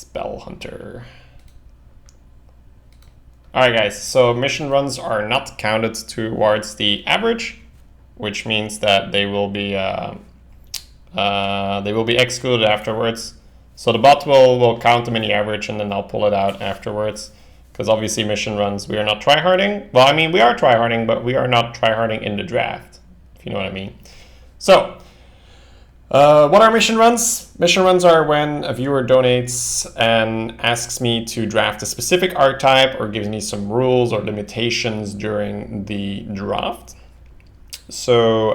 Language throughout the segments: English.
Spell Hunter. Alright guys, so mission runs are not counted towards the average, which means that they will be excluded afterwards. So the bot will count them in the average and then I'll pull it out afterwards. Because obviously mission runs, we are not tryharding. Well, I mean, we are tryharding, but we are not tryharding in the draft, if you know what I mean. So, what are mission runs? Mission runs are when a viewer donates and asks me to draft a specific archetype or gives me some rules or limitations during the draft. So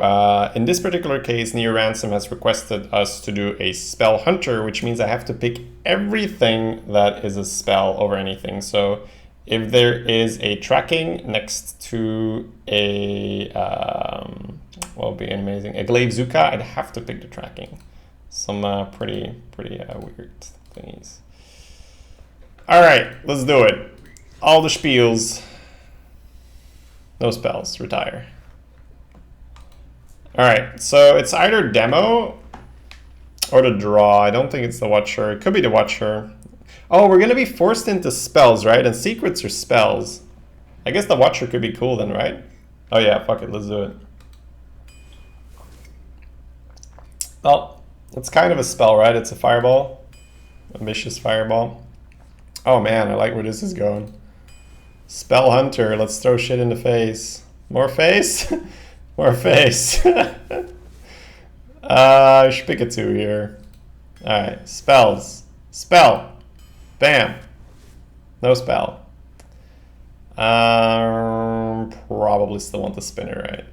in this particular case, Neo Ransom has requested us to do a Spell Hunter, which means I have to pick everything that is a spell over anything. So if there is a tracking next to a, what would be amazing, a Glaive Zuka, I'd have to pick the tracking. Some pretty weird thingies. All right, let's do it. All the spiels. No spells, retire. All right, so it's either demo or the draw. I don't think it's the Watcher. It could be the Watcher. Oh, we're gonna be forced into spells, right? And secrets are spells. I guess the Watcher could be cool then, right? Oh yeah, fuck it, let's do it. Well, it's kind of a spell, right? It's a fireball, ambitious fireball. Oh man, I like where this is going. Spell Hunter, let's throw shit in the face. More face? More face. I should pick a 2 here. Alright, spells. Spell. Bam. No spell. Probably still want the spinner, right?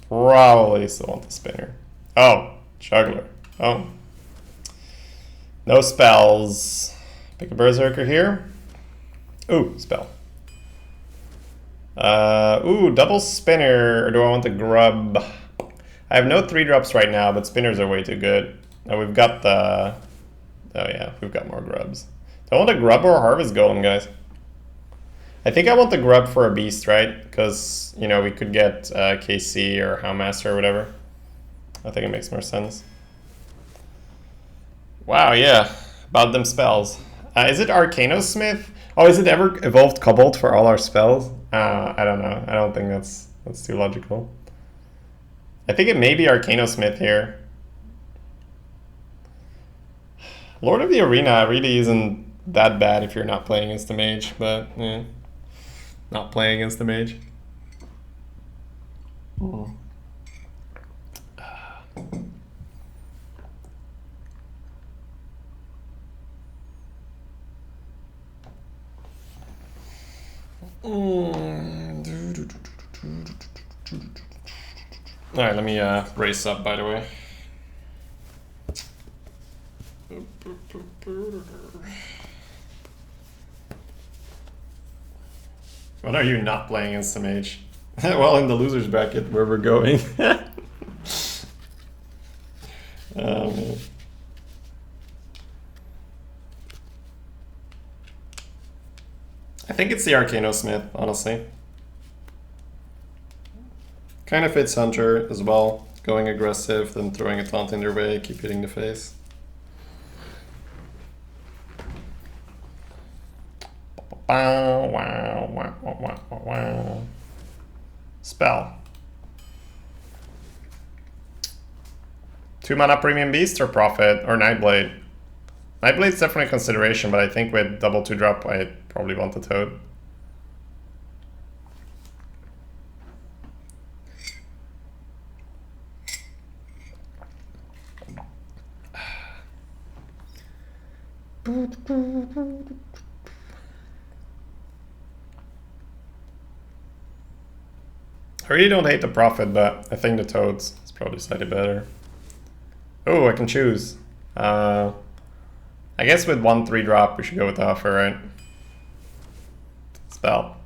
Probably still want the spinner. Oh, juggler. Oh. No spells. Pick a berserker here. Ooh, spell. Ooh, double spinner, or do I want the grub? I have no 3-drops right now, but spinners are way too good. Now we've got the... Oh yeah, we've got more grubs. Do I want a grub or a harvest golem, guys? I think I want the grub for a beast, right? Because, you know, we could get KC or Houndmaster or whatever. I think it makes more sense. Wow, yeah. About them spells. Is it Arcanosmith? Oh, is it ever evolved Cobalt for all our spells? I don't know. I don't think that's too logical. I think it may be Arcanosmith here. Lord of the Arena really isn't that bad if you're not playing against the mage, but yeah. Not playing against the mage. Alright, let me race up, by the way. When are you not playing against the mage? Well, in the losers bracket where we're going. Man. I think it's the Arcanosmith, honestly. Kind of fits Hunter as well. Going aggressive, then throwing a taunt in their way, keep hitting the face. Spell. 2 mana Premium Beast or Prophet or Nightblade? Nightblade's definitely a consideration, but I think with double 2-drop, I probably want the Toad. I really don't hate the Prophet, but I think the Toads is probably slightly better. Oh, I can choose. I guess with 1 3-drop, we should go with the Huffer, right? Spell.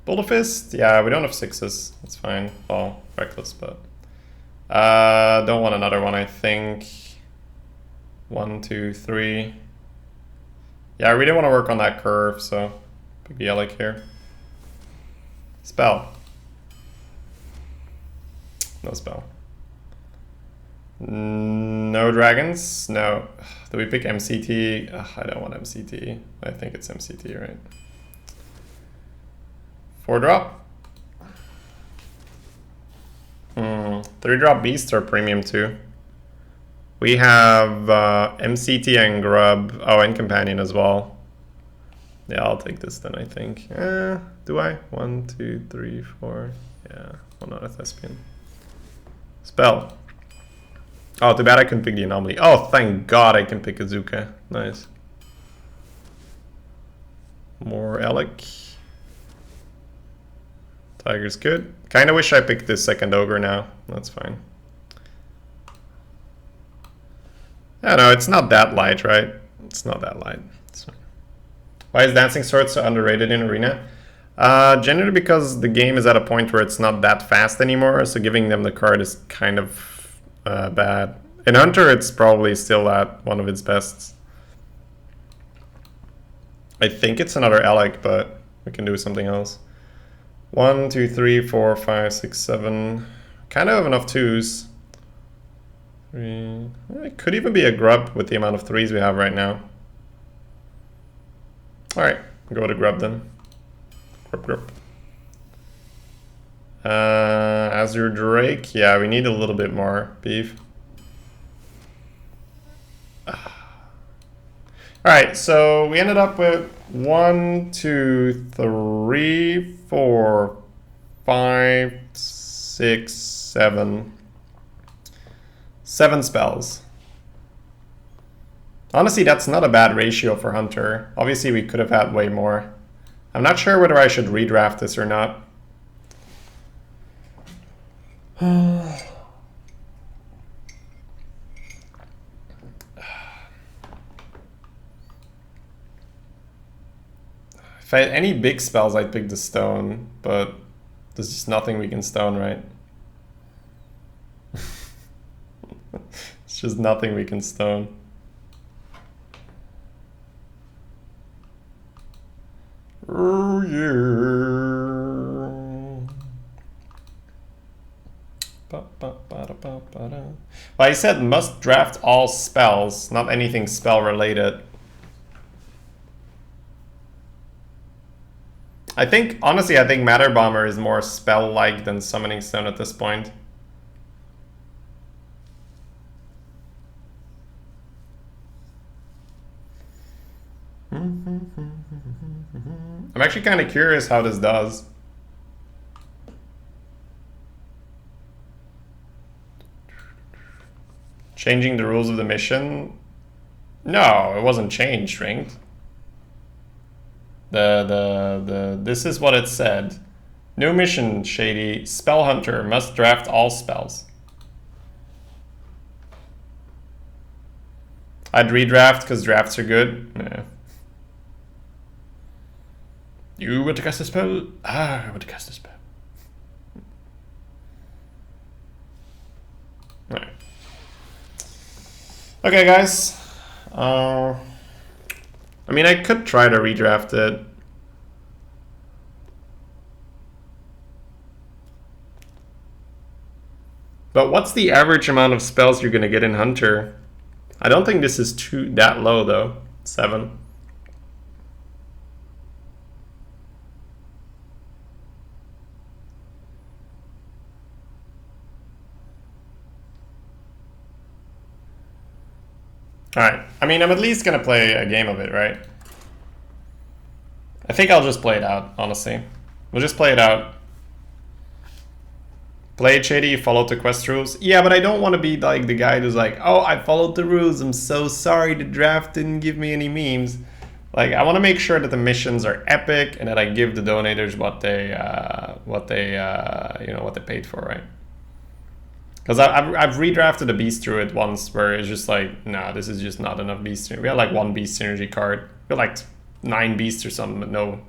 Boulder Fist? Yeah, we don't have 6s. That's fine. Well, reckless, but... don't want another one, I think. 1, 2, 3. Yeah, I really want to work on that curve, so... Pick the Yellick here. Spell. No spell. No No dragons? No. Do we pick MCT? Ugh, I don't want MCT. I think it's MCT, right? 4-drop? 3-drop beasts are premium too. We have MCT and grub. Oh, and companion as well. Yeah, I'll take this then, I think. Do I? 1, 2, 3, 4. Yeah, well, not a thespian. Spell. Oh, too bad I couldn't pick the anomaly. Oh, thank God I can pick Azuka. Nice. More Alec. Tiger's good. Kinda wish I picked this second ogre now. That's fine. I don't know, it's not that light, right? It's not that light. It's fine. Why is Dancing Sword so underrated in Arena? Generally because the game is at a point where it's not that fast anymore, so giving them the card is kind of bad. In Hunter, it's probably still at one of its best. I think it's another Alec, but we can do something else. 1, 2, 3, 4, 5, 6, 7. Kind of have enough 2s. 3. It could even be a grub with the amount of 3s we have right now. Alright, go to grub then. Grub. Azure Drake. Yeah, we need a little bit more beef. Alright, so we ended up with 1, 2, 3, 4, 5, 6, 7. 7 spells. Honestly, that's not a bad ratio for Hunter. Obviously, we could have had way more. I'm not sure whether I should redraft this or not. If I had any big spells, I'd pick the stone, but there's just nothing we can stone, right? It's just nothing we can stone. Oh yeah. Well, I said must draft all spells, not anything spell related. Honestly, I think Matter Bomber is more spell-like than Summoning Stone at this point. I'm actually kind of curious how this does. Changing the rules of the mission? No, it wasn't changed, Ringed. This is what it said. New mission, Shady. Spell Hunter must draft all spells. I'd redraft because drafts are good. Yeah. You want to cast a spell? I want to cast a spell. Alright. Okay, guys. I mean, I could try to redraft it. But what's the average amount of spells you're going to get in Hunter? I don't think this is that low, though. 7. Alright, I mean, I'm at least going to play a game of it, right? I think I'll just play it out, honestly. We'll just play it out. Play it, Shady, follow the quest rules. Yeah, but I don't want to be like the guy who's like, oh, I followed the rules, I'm so sorry the draft didn't give me any memes. Like, I want to make sure that the missions are epic and that I give the donators what they paid for, right? Because I've redrafted a Beast Druid once where it's just like, nah, this is just not enough Beast Synergy. We had like 1 Beast Synergy card. We had like 9 Beasts or something, but no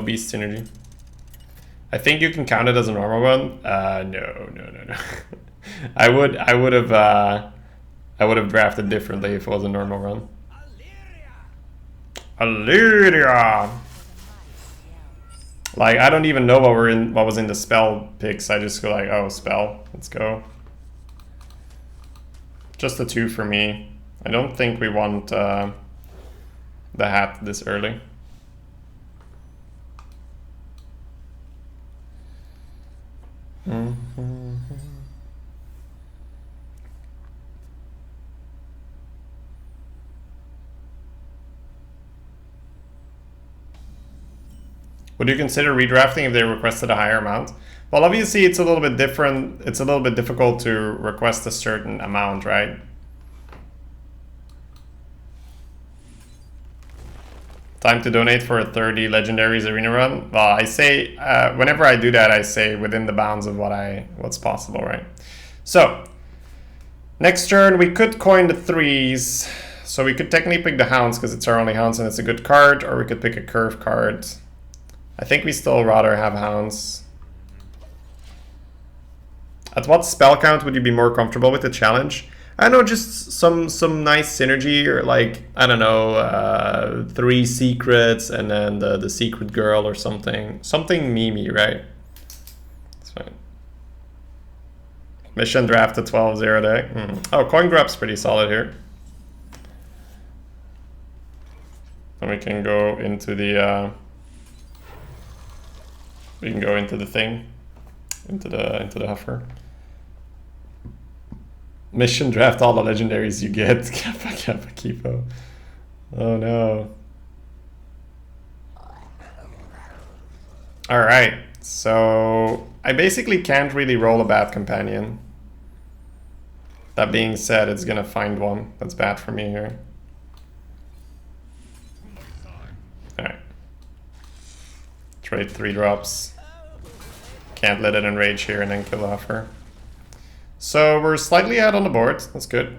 Beast Synergy. I think you can count it as a normal one. No. I would have drafted differently if it was a normal run. Illyria! Like, I don't even know what was in the spell picks. I just go like, oh, spell, let's go. Just a 2 for me. I don't think we want the hat this early. Would you consider redrafting if they requested a higher amount? Well, obviously it's a little bit different. It's a little bit difficult to request a certain amount, right? Time to donate for a 30 legendaries arena run. Well, I say whenever I do that, I say within the bounds of what's possible, right? So next turn we could coin the 3s. So we could technically pick the hounds because it's our only hounds and it's a good card, or we could pick a curve card. I think we still rather have hounds. At what spell count would you be more comfortable with the challenge? I don't know, just some nice synergy, or like, I don't know, 3 secrets and then the secret girl or something. Something memey, right? That's fine. Mission draft a 12-0 deck. Oh, coin drop's pretty solid here. And we can go into the thing, into the huffer. Mission draft all the legendaries you get. Kappa Kappa Kipo. Oh no. Alright, so I basically can't really roll a bad companion. That being said, it's gonna find one. That's bad for me here. Alright. Trade 3 drops. Can't let it enrage here and then kill the huffer. So we're slightly ahead on the board. That's good.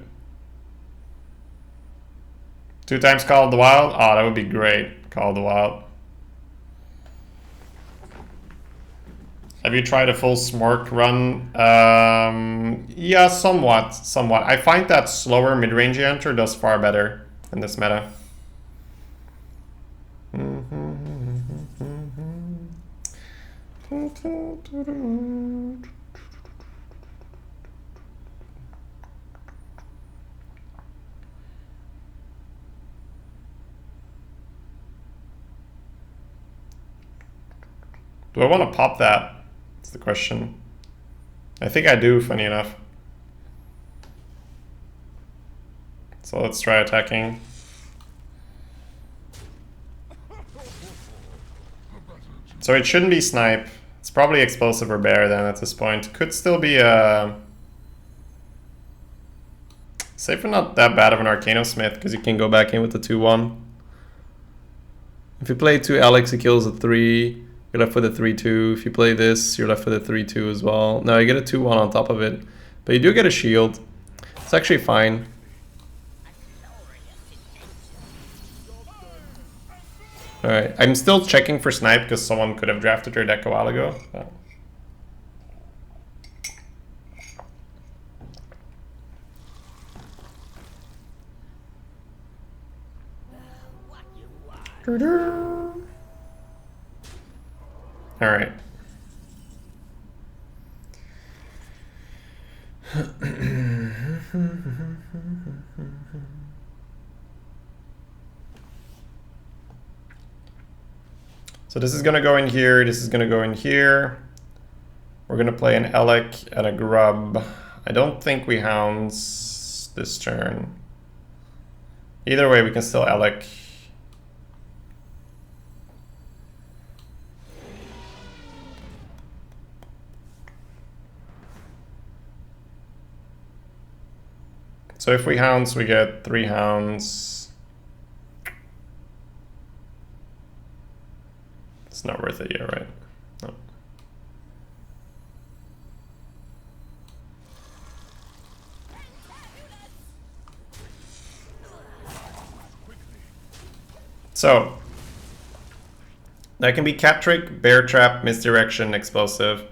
2 times Call of the Wild. Oh, that would be great. Call of the Wild. Have you tried a full Smork run? Yeah, somewhat. I find that slower mid-range enter does far better in this meta. Do I want to pop that? That's the question. I think I do, funny enough. So let's try attacking. So it shouldn't be snipe. It's probably explosive or bear then at this point. Could still be a... Safe for not that bad of an Arcanosmith, because you can go back in with the 2-1. If you play 2 Alex, he kills a 3. You're left with a 3-2. If you play this, you're left with a 3-2 as well. No, you get a 2-1 on top of it. But you do get a shield. It's actually fine. Alright, I'm still checking for snipe because someone could have drafted your deck a while ago. But... Alright. So this is going to go in here, this is going to go in here. We're going to play an Elec and a Grub. I don't think we hounds this turn. Either way, we can still Elec. So if we hounds, we get 3 hounds. It's not worth it yet, right? No. So that can be Cat Trick, Bear Trap, Misdirection, Explosive.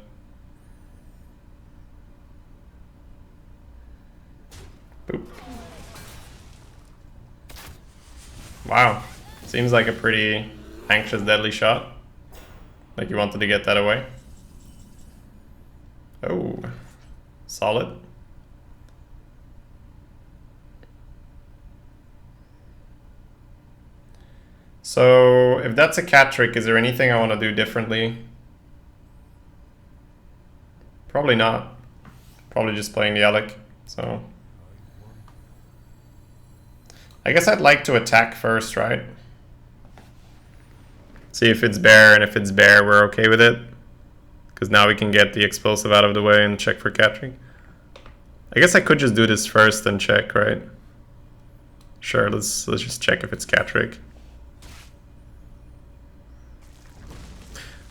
Boop. Wow. Seems like a pretty anxious, deadly shot. Like you wanted to get that away. Oh, solid. So if that's a cat trick, is there anything I want to do differently? Probably not. Probably just playing the Alec. So I guess I'd like to attack first, right? See if it's bear, and if it's bear, we're okay with it. Because now we can get the explosive out of the way and check for cat trick. I guess I could just do this first and check, right? Sure, let's just check if it's cat trick.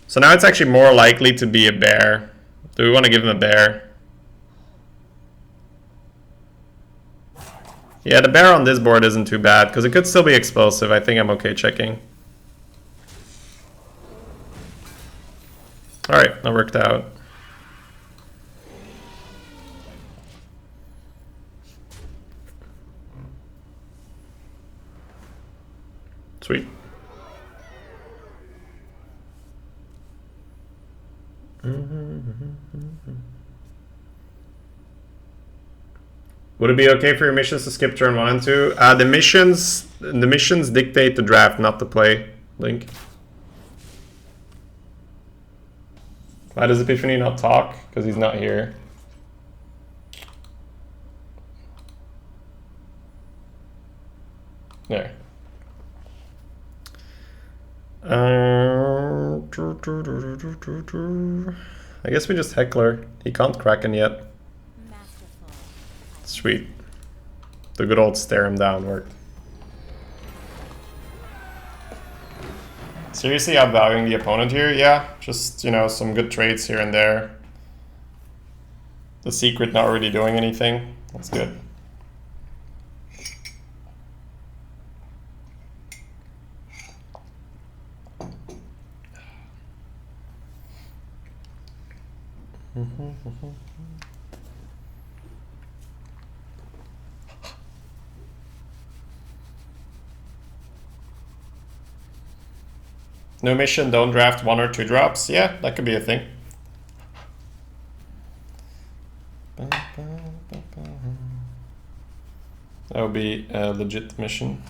So now it's actually more likely to be a bear. Do we want to give him a bear? Yeah, the bear on this board isn't too bad, because it could still be explosive. I think I'm okay checking. Alright, that worked out. Sweet. Would it be okay for your missions to skip turn 1 and 2? The missions dictate the draft, not the play, Link. Why does Epiphany not talk? Because he's not here. There. I guess we just Heckler. He can't Kraken yet. Sweet. The good old stare him down worked. Seriously outvaluing the opponent here? Yeah, just, you know, some good trades here and there. The secret not really doing anything. That's good. No mission, don't draft 1 or 2 drops. Yeah, that could be a thing. That would be a legit mission.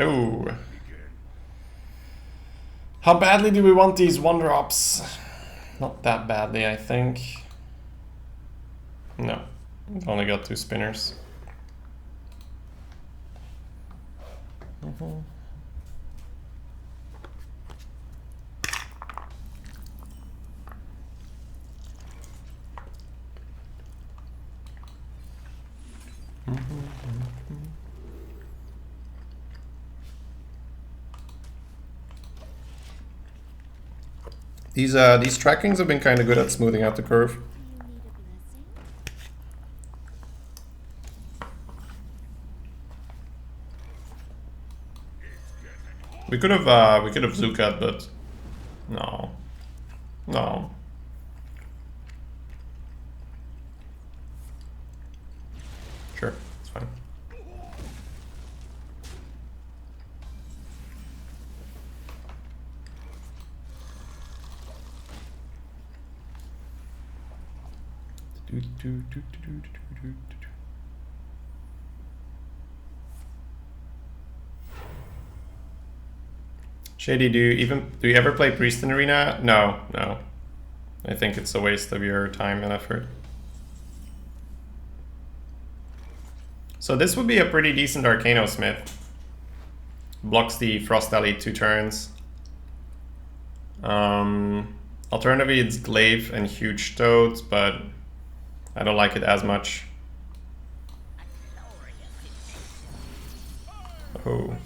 Oh. How badly do we want these 1 drops? Not that badly, I think. No, only got 2 spinners. These trackings have been kind of good at smoothing out the curve. We could have Zukat, but no. Sure, it's fine. Shady, do you ever play Priest in Arena? No. I think it's a waste of your time and effort. So this would be a pretty decent Arcano Smith. Blocks the Frost Alley 2 turns. Alternatively, it's Glaive and Huge Toads, but I don't like it as much. Oh.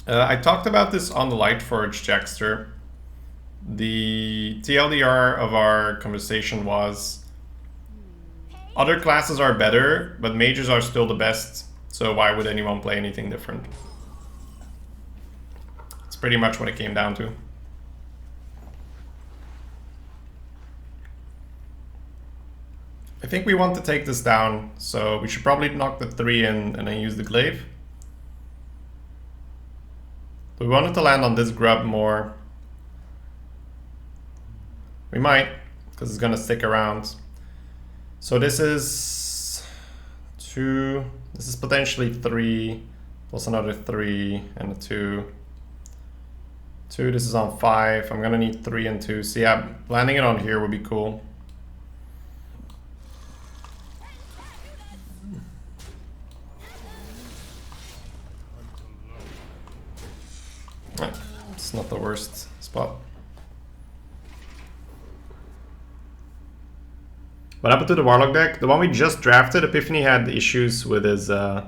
I talked about this on the Lightforge, Jackster. The TLDR of our conversation was other classes are better, but mages are still the best, so why would anyone play anything different? It's pretty much what it came down to. I think we want to take this down, so we should probably knock the 3 in and then use the glaive. We wanted to land on this grub more. We might, because it's gonna stick around. So this is 2, this is potentially 3, plus another 3 and a 2. 2, this is on 5, I'm gonna need 3 and 2. So yeah, landing it on here would be cool. It's not the worst spot. What happened to the Warlock deck? The one we just drafted, Epiphany had issues with his net.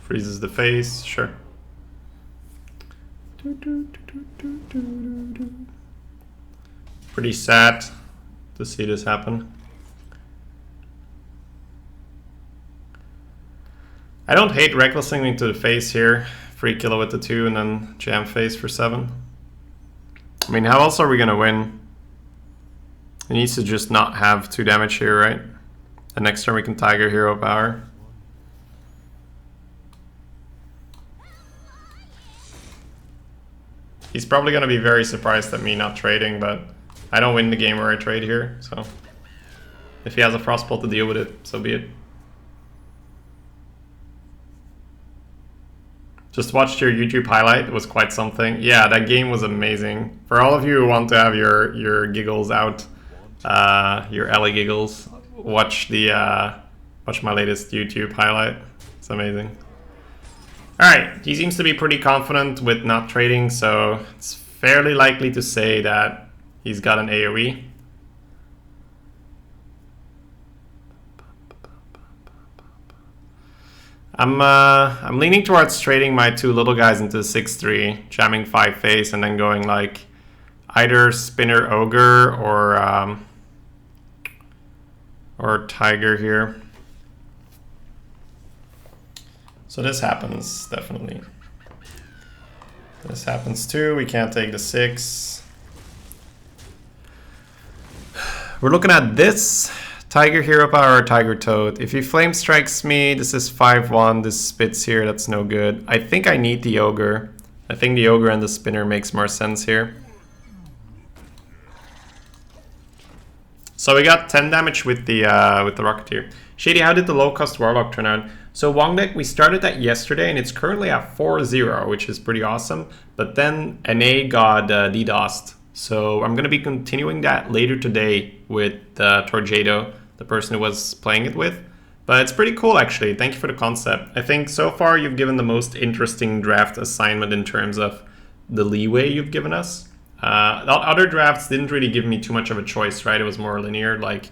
Freezes the face, sure. Pretty sad to see this happen. I don't hate recklessing into the face here. Free killer with the 2 and then jam face for 7. I mean, how else are we gonna win? He needs to just not have 2 damage here, right? And next turn we can Tiger Hero Power. He's probably gonna be very surprised at me not trading, but I don't win the game where I trade here, so if he has a Frostbolt to deal with it, so be it. Just watched your YouTube highlight, it was quite something. Yeah, that game was amazing. For all of you who want to have your giggles out, your Ellie giggles, watch my latest YouTube highlight. It's amazing. Alright, he seems to be pretty confident with not trading, so it's fairly likely to say that he's got an AoE. I'm leaning towards trading my 2 little guys into 6-3, jamming 5 face, and then going like either Spinner Ogre or Tiger here. So this happens, definitely. This happens too, we can't take the 6. We're looking at this. Tiger Hero Power or Tiger Toad. If he Flame Strikes me, this is 5-1, this spits here, that's no good. I think I need the Ogre. I think the Ogre and the Spinner makes more sense here. So we got 10 damage with the Rocketeer. Shady, how did the low-cost Warlock turn out? So Wong deck, we started that yesterday and it's currently at 4-0, which is pretty awesome. But then NA got DDoSed. So I'm going to be continuing that later today with Torjado, the person who was playing it with. But it's pretty cool, actually. Thank you for the concept. I think so far you've given the most interesting draft assignment in terms of the leeway you've given us. Other drafts didn't really give me too much of a choice, right? It was more linear, like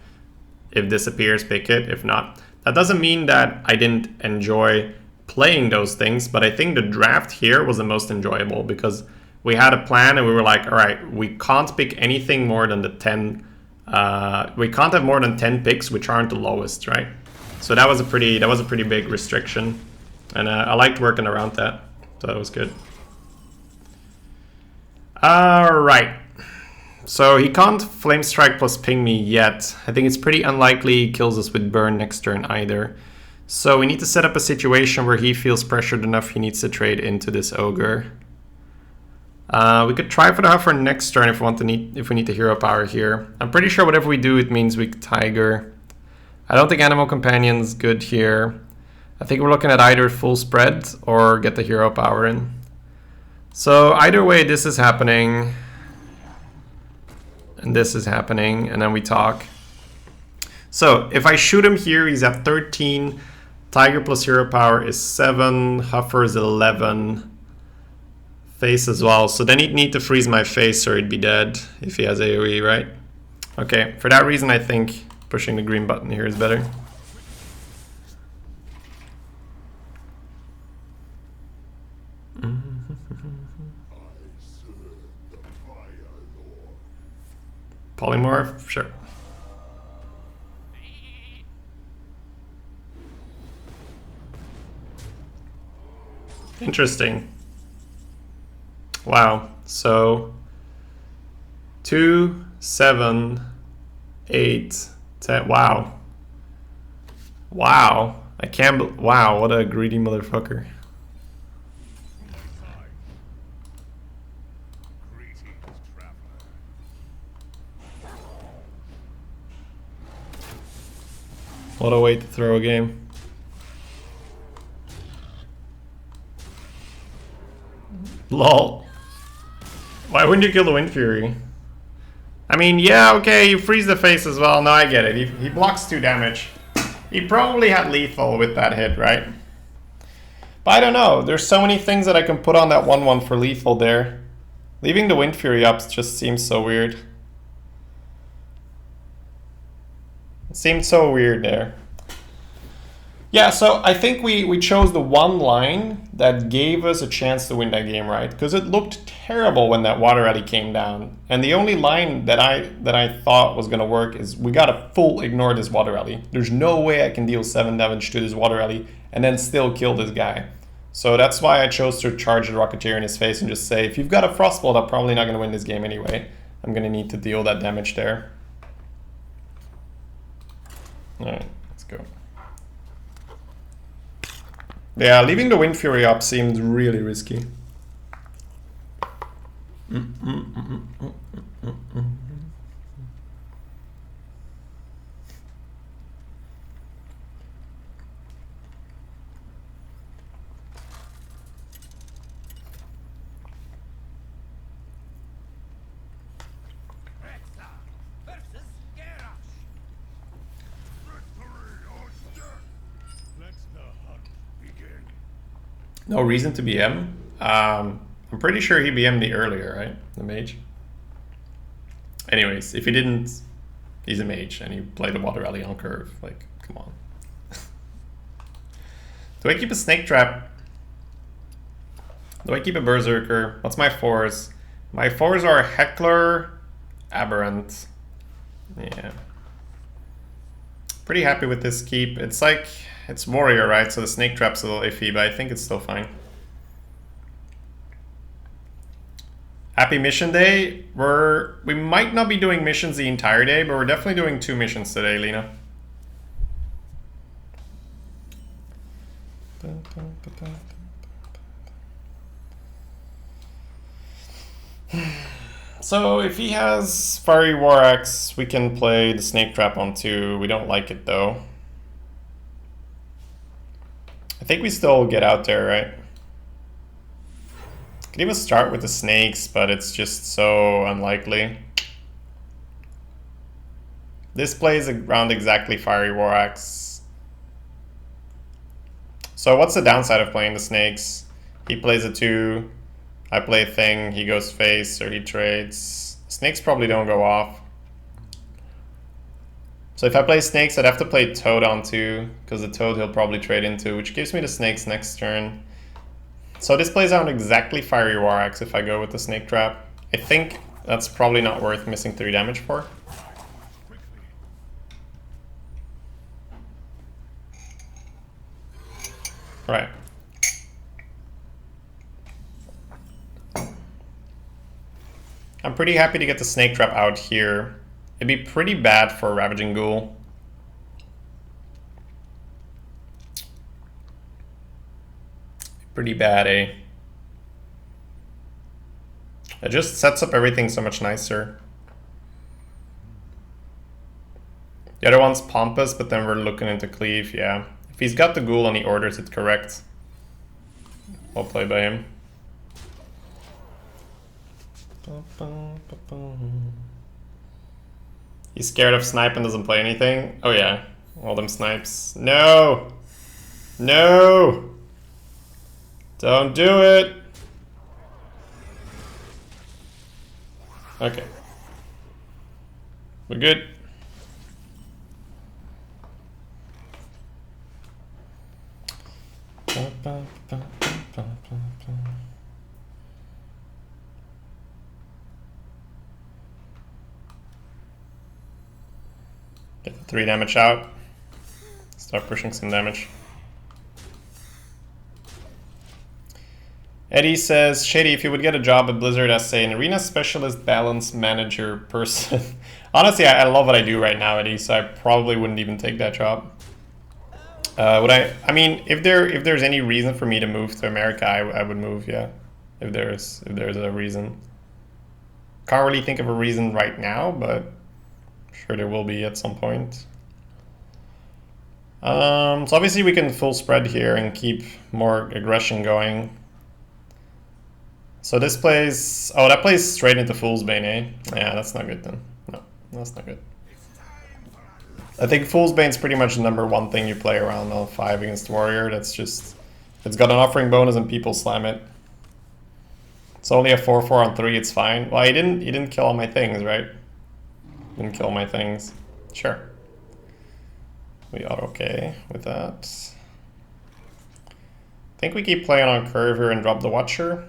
if this appears, pick it. If not, that doesn't mean that I didn't enjoy playing those things, but I think the draft here was the most enjoyable because we had a plan and we were like, all right, we can't pick anything more than the 10. We can't have more than 10 picks, which aren't the lowest, right? So that was a pretty big restriction, and I liked working around that. So that was good. All right. So he can't Flame Strike plus ping me yet. I think it's pretty unlikely he kills us with burn next turn either. So we need to set up a situation where he feels pressured enough he needs to trade into this Ogre. We could try for the Huffer next turn if we need the Hero Power here. I'm pretty sure whatever we do, it means we Tiger. I don't think Animal Companion's good here. I think we're looking at either full spread or get the Hero Power in. So either way, this is happening. And this is happening, and then we talk. So if I shoot him here, he's at 13. Tiger plus Hero Power is 7. Huffer is 11. Face as well. So then he'd need to freeze my face or he'd be dead if he has AoE, right? Okay, for that reason I think pushing the green button here is better. Polymorph, sure. Interesting. Wow. So 2, 7, 8, 10. Wow. Wow. I can't. Wow. What a greedy motherfucker. What a way to throw a game. Lol. Why wouldn't you kill the Wind Fury? I mean, yeah, okay, you freeze the face as well. No, I get it. He blocks 2 damage. He probably had lethal with that hit, right? But I don't know. There's so many things that I can put on that 1/1 for lethal there. Leaving the Wind Fury up just seems so weird. It seemed so weird there. Yeah, so I think we chose the one line that gave us a chance to win that game, right? Because it looked terrible when that Water Rally came down. And the only line that I thought was going to work is we got to full ignore this Water Rally. There's no way I can deal 7 damage to this Water Rally and then still kill this guy. So that's why I chose to charge the Rocketeer in his face and just say, if you've got a Frostbolt, I'm probably not going to win this game anyway. I'm going to need to deal that damage there. Alright, let's go. Yeah, leaving the Wind Fury up seemed really risky. No reason to BM. I'm pretty sure he BM'd me earlier, right? The mage. Anyways, if he didn't, he's a mage and he played a Water Rally on curve. Like, come on. Do I keep a Snake Trap? Do I keep a Berserker? What's my 4s? My 4s are Heckler, Aberrant. Yeah. Pretty happy with this keep. It's like, it's Warrior, right? So the Snake Trap's a little iffy, but I think it's still fine. Happy mission day. We might not be doing missions the entire day, but we're definitely doing 2 missions today, Lena. So if he has Fiery War Axe, we can play the Snake Trap on 2. We don't like it though. I think we still get out there, right? Could even start with the snakes, but it's just so unlikely. This plays around exactly Fiery War Axe. So what's the downside of playing the snakes? He plays a 2, I play a thing, he goes face, or he trades. Snakes probably don't go off. So if I play snakes, I'd have to play Toad on 2, because the Toad he'll probably trade into, which gives me the snakes next turn. So this plays out exactly Fiery War Axe if I go with the Snake Trap. I think that's probably not worth missing 3 damage for. Right. I'm pretty happy to get the Snake Trap out here. It'd be pretty bad for Ravaging Ghoul. Pretty bad, eh? It just sets up everything so much nicer. The other one's Pompous, but then we're looking into Cleave, yeah. If he's got the Ghoul and he orders it correct, we'll play by him. He's scared of snipe and doesn't play anything? Oh yeah, all them snipes. No! No! Don't do it! Okay. We're good. Get 3 damage out. Start pushing some damage. Eddie says, Shady, if you would get a job at Blizzard as, say, an arena specialist balance manager person. Honestly, I love what I do right now, Eddie, so I probably wouldn't even take that job. I mean, if there's any reason for me to move to America, I would move, yeah. If there's a reason. Can't really think of a reason right now, but I'm sure there will be at some point. So obviously we can full spread here and keep more aggression going. So this plays... Oh, that plays straight into Fool's Bane, eh? Yeah, that's not good then. No, that's not good. I think Fool's Bane's pretty much the #1 thing you play around L5 against Warrior. That's just... It's got an offering bonus and people slam it. It's only a 4/4 on 3, it's fine. Well, he didn't kill all my things, right? Didn't kill my things. Sure. We are okay with that. I think we keep playing on curve here and drop the Watcher.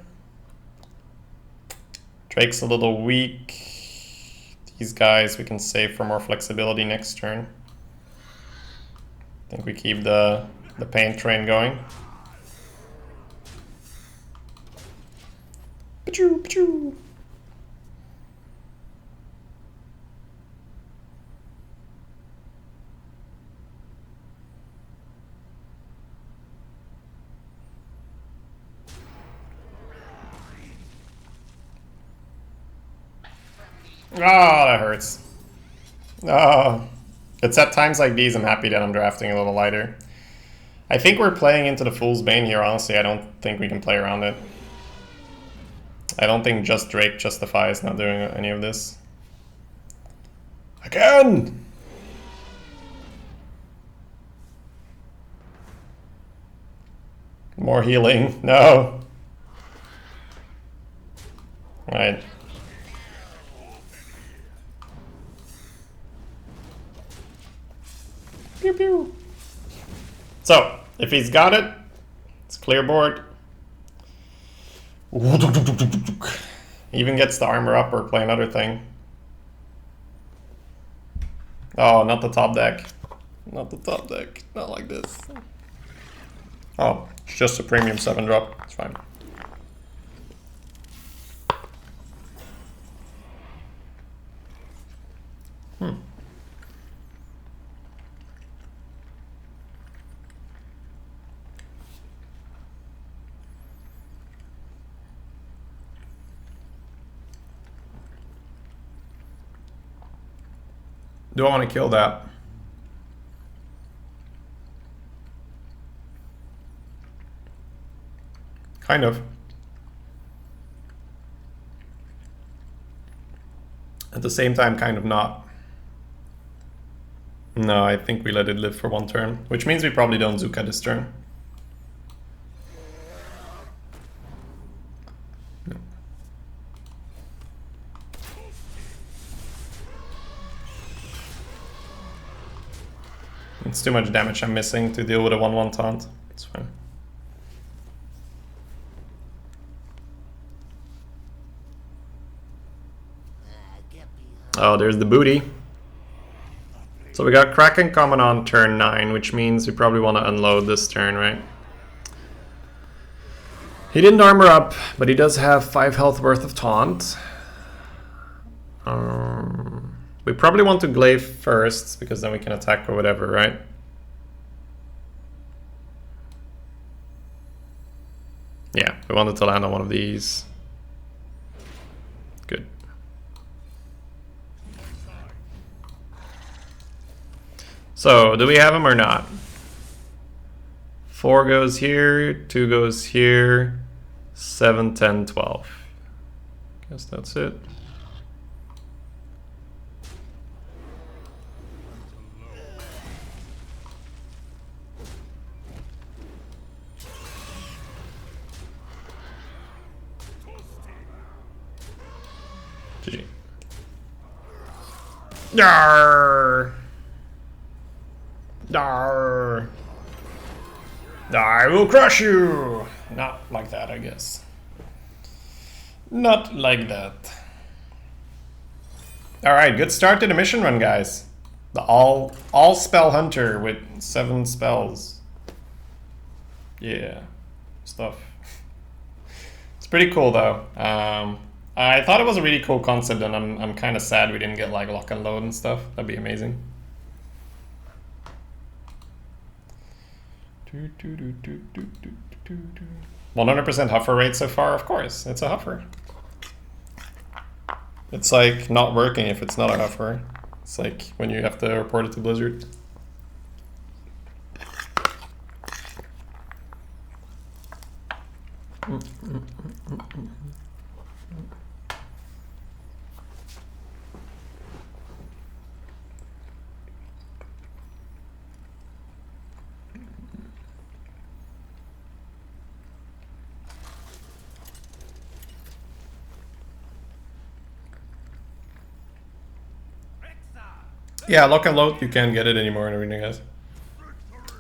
Drake's a little weak. These guys we can save for more flexibility next turn. I think we keep the paint train going. Pachoo, pachoo. Oh, that hurts. Oh, it's at times like these I'm happy that I'm drafting a little lighter. I think we're playing into the Fool's Bane here, honestly. I don't think we can play around it. I don't think just Drake justifies not doing any of this. Again! More healing. No. Right. Pew pew. So, if he's got it, it's clear board. He even gets the armor up or play another thing. Oh, not the top deck. Not the top deck. Not like this. Oh, it's just a premium 7 drop. It's fine. Do I want to kill that? Kind of. At the same time, kind of not. No, I think we let it live for 1 turn, which means we probably don't Zuka this turn. No. It's too much damage I'm missing to deal with a 1/1 taunt. It's fine. Oh, there's the booty. So we got Kraken coming on turn 9, which means we probably want to unload this turn, right? He didn't armor up, but he does have 5 health worth of taunt. We probably want to glaive first, because then we can attack or whatever, right? Yeah, we wanted to land on one of these. Good. So, do we have him or not? 4 goes here, 2 goes here, 7, 10, 12. Guess that's it. GG. Yarr! Yarr! I will crush you! Not like that, I guess. Not like that. Alright, good start to the mission run, guys. The all spell hunter with 7 spells. Yeah, stuff. It's pretty cool though. I thought it was a really cool concept, and I'm kind of sad we didn't get like lock and load and stuff. That'd be amazing. 100% huffer rate so far, of course. It's a huffer. It's like not working if it's not a huffer. It's like when you have to report it to Blizzard. Yeah, lock and load, you can't get it anymore and everything, guys.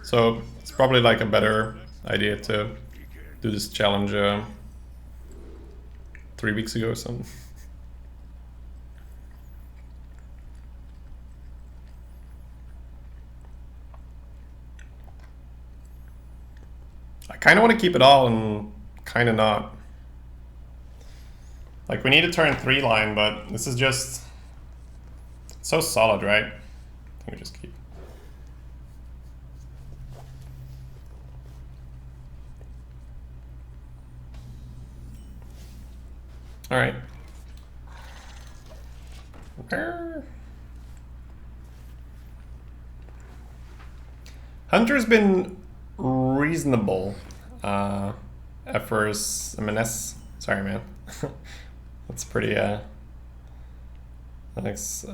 So it's probably like a better idea to do this challenge 3 weeks ago or something. I kind of want to keep it all and kind of not. Like, we need to turn 3 line, but this is just so solid, right? I think we just keep. All right. Hunter's been reasonable. At first, MNS. Sorry, man. That's pretty. That's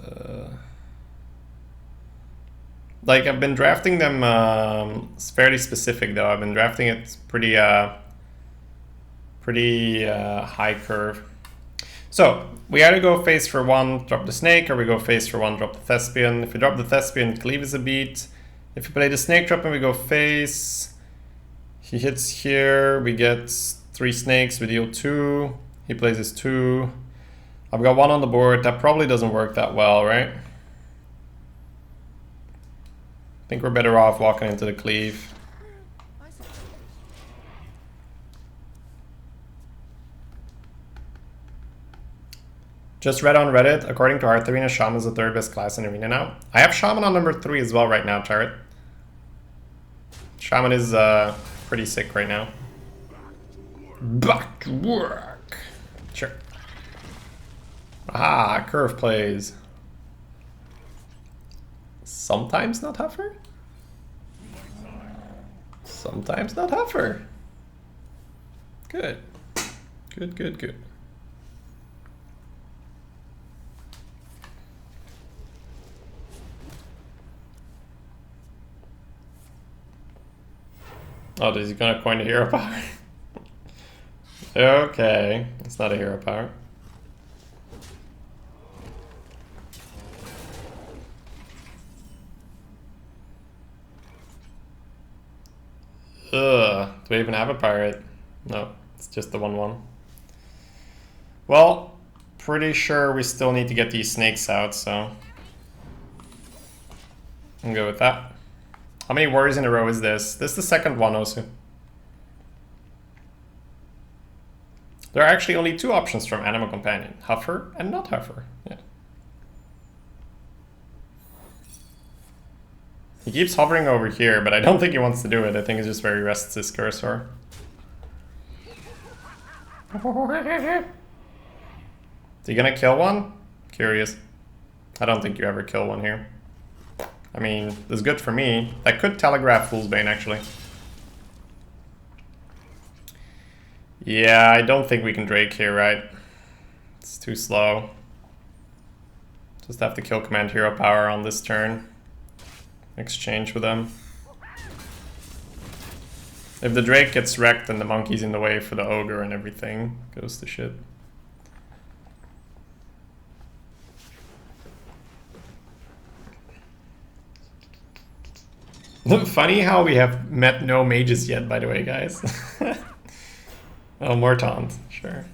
like I've been drafting them. It's fairly specific though. I've been drafting it pretty high curve. So we either go face for 1, drop the snake, or we go face for 1, drop the thespian. If we drop the thespian, cleave is a beat. If we play the snake drop and we go face, he hits here, we get 3 snakes, we deal 2. He plays his 2. I've got 1 on the board. That probably doesn't work that well, right? I think we're better off walking into the cleave. Just read on Reddit, according to Artharina, Shaman is the 3rd best class in Arena now. I have Shaman on number 3 as well right now, Turret. Shaman is pretty sick right now. Back to work. Sure. Ah, curve plays. Sometimes not huffer. Sometimes not huffer. Good. Good, good, good. Oh, is he gonna coin a hero power? Okay, it's not a hero power. Ugh, do we even have a pirate? No, it's just the 1/1. Well, pretty sure we still need to get these snakes out, so I'm good with that. How many warriors in a row is this? This is the 2nd one, Osu. There are actually only 2 options from Animal Companion. Huffer and not huffer. Yeah. He keeps hovering over here, but I don't think he wants to do it. I think he just very rests his cursor. Is he gonna kill one? Curious. I don't think you ever kill one here. I mean, that's good for me. That could telegraph Fool's Bane, actually. Yeah, I don't think we can Drake here, right? It's too slow. Just have to kill Command Hero Power on this turn. Exchange with them. If the Drake gets wrecked and the monkey's in the way for the Ogre and everything, goes to shit. Funny how we have met no mages yet, by the way, guys. Oh, more taunt, sure.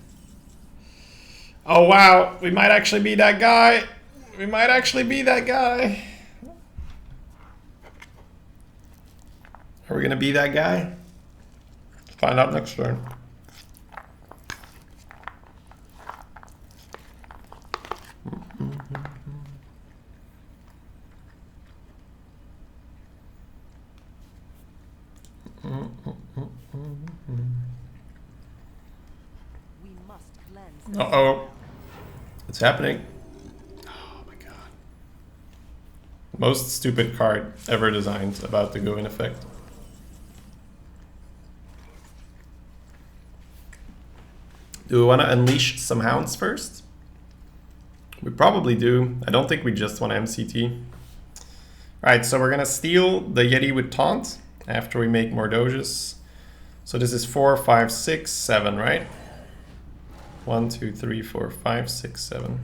Oh wow, we might actually be that guy. We might actually be that guy. Are we gonna be that guy? Let's find out next turn. Uh-oh. What's happening? Oh my god. Most stupid card ever designed about to go in effect. Do we want to unleash some hounds first? We probably do. I don't think we just want to MCT. Alright, so we're gonna steal the Yeti with Taunt after we make more doges. So this is 4, 5, 6, 7, right? 1, 2, 3, 4, 5, 6, 7.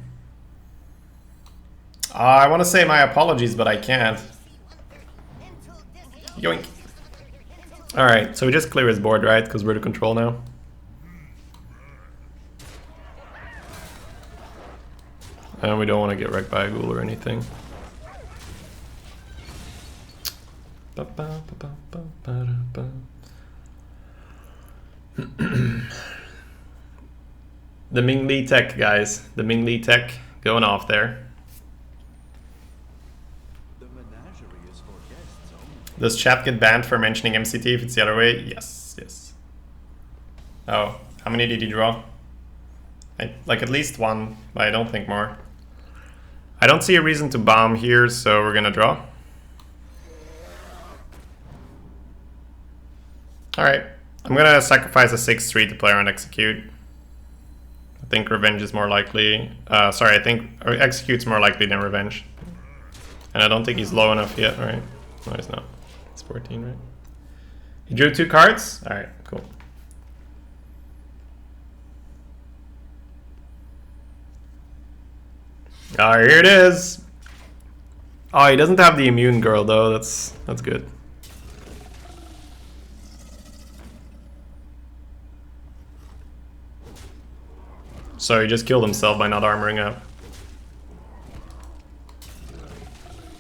I want to say my apologies, but I can't. Yoink. Alright, so we just clear his board, right? Because we're the control now. And we don't want to get wrecked by a ghoul or anything. The Ming Li tech, guys. The Ming Li tech going off there. Does chat get banned for mentioning MCT if it's the other way? Yes, yes. Oh, how many did you draw? Like at least one, but I don't think more. I don't see a reason to bomb here, so we're gonna draw. Alright, I'm gonna sacrifice a 6-3 to play around execute. I think revenge is more likely. Sorry, I think execute's more likely than revenge. And I don't think he's low enough yet, right? No, he's not. It's 14, right? He drew 2 cards? Alright, cool. Alright, here it is. Oh, he doesn't have the immune girl though. That's good. So he just killed himself by not armoring up.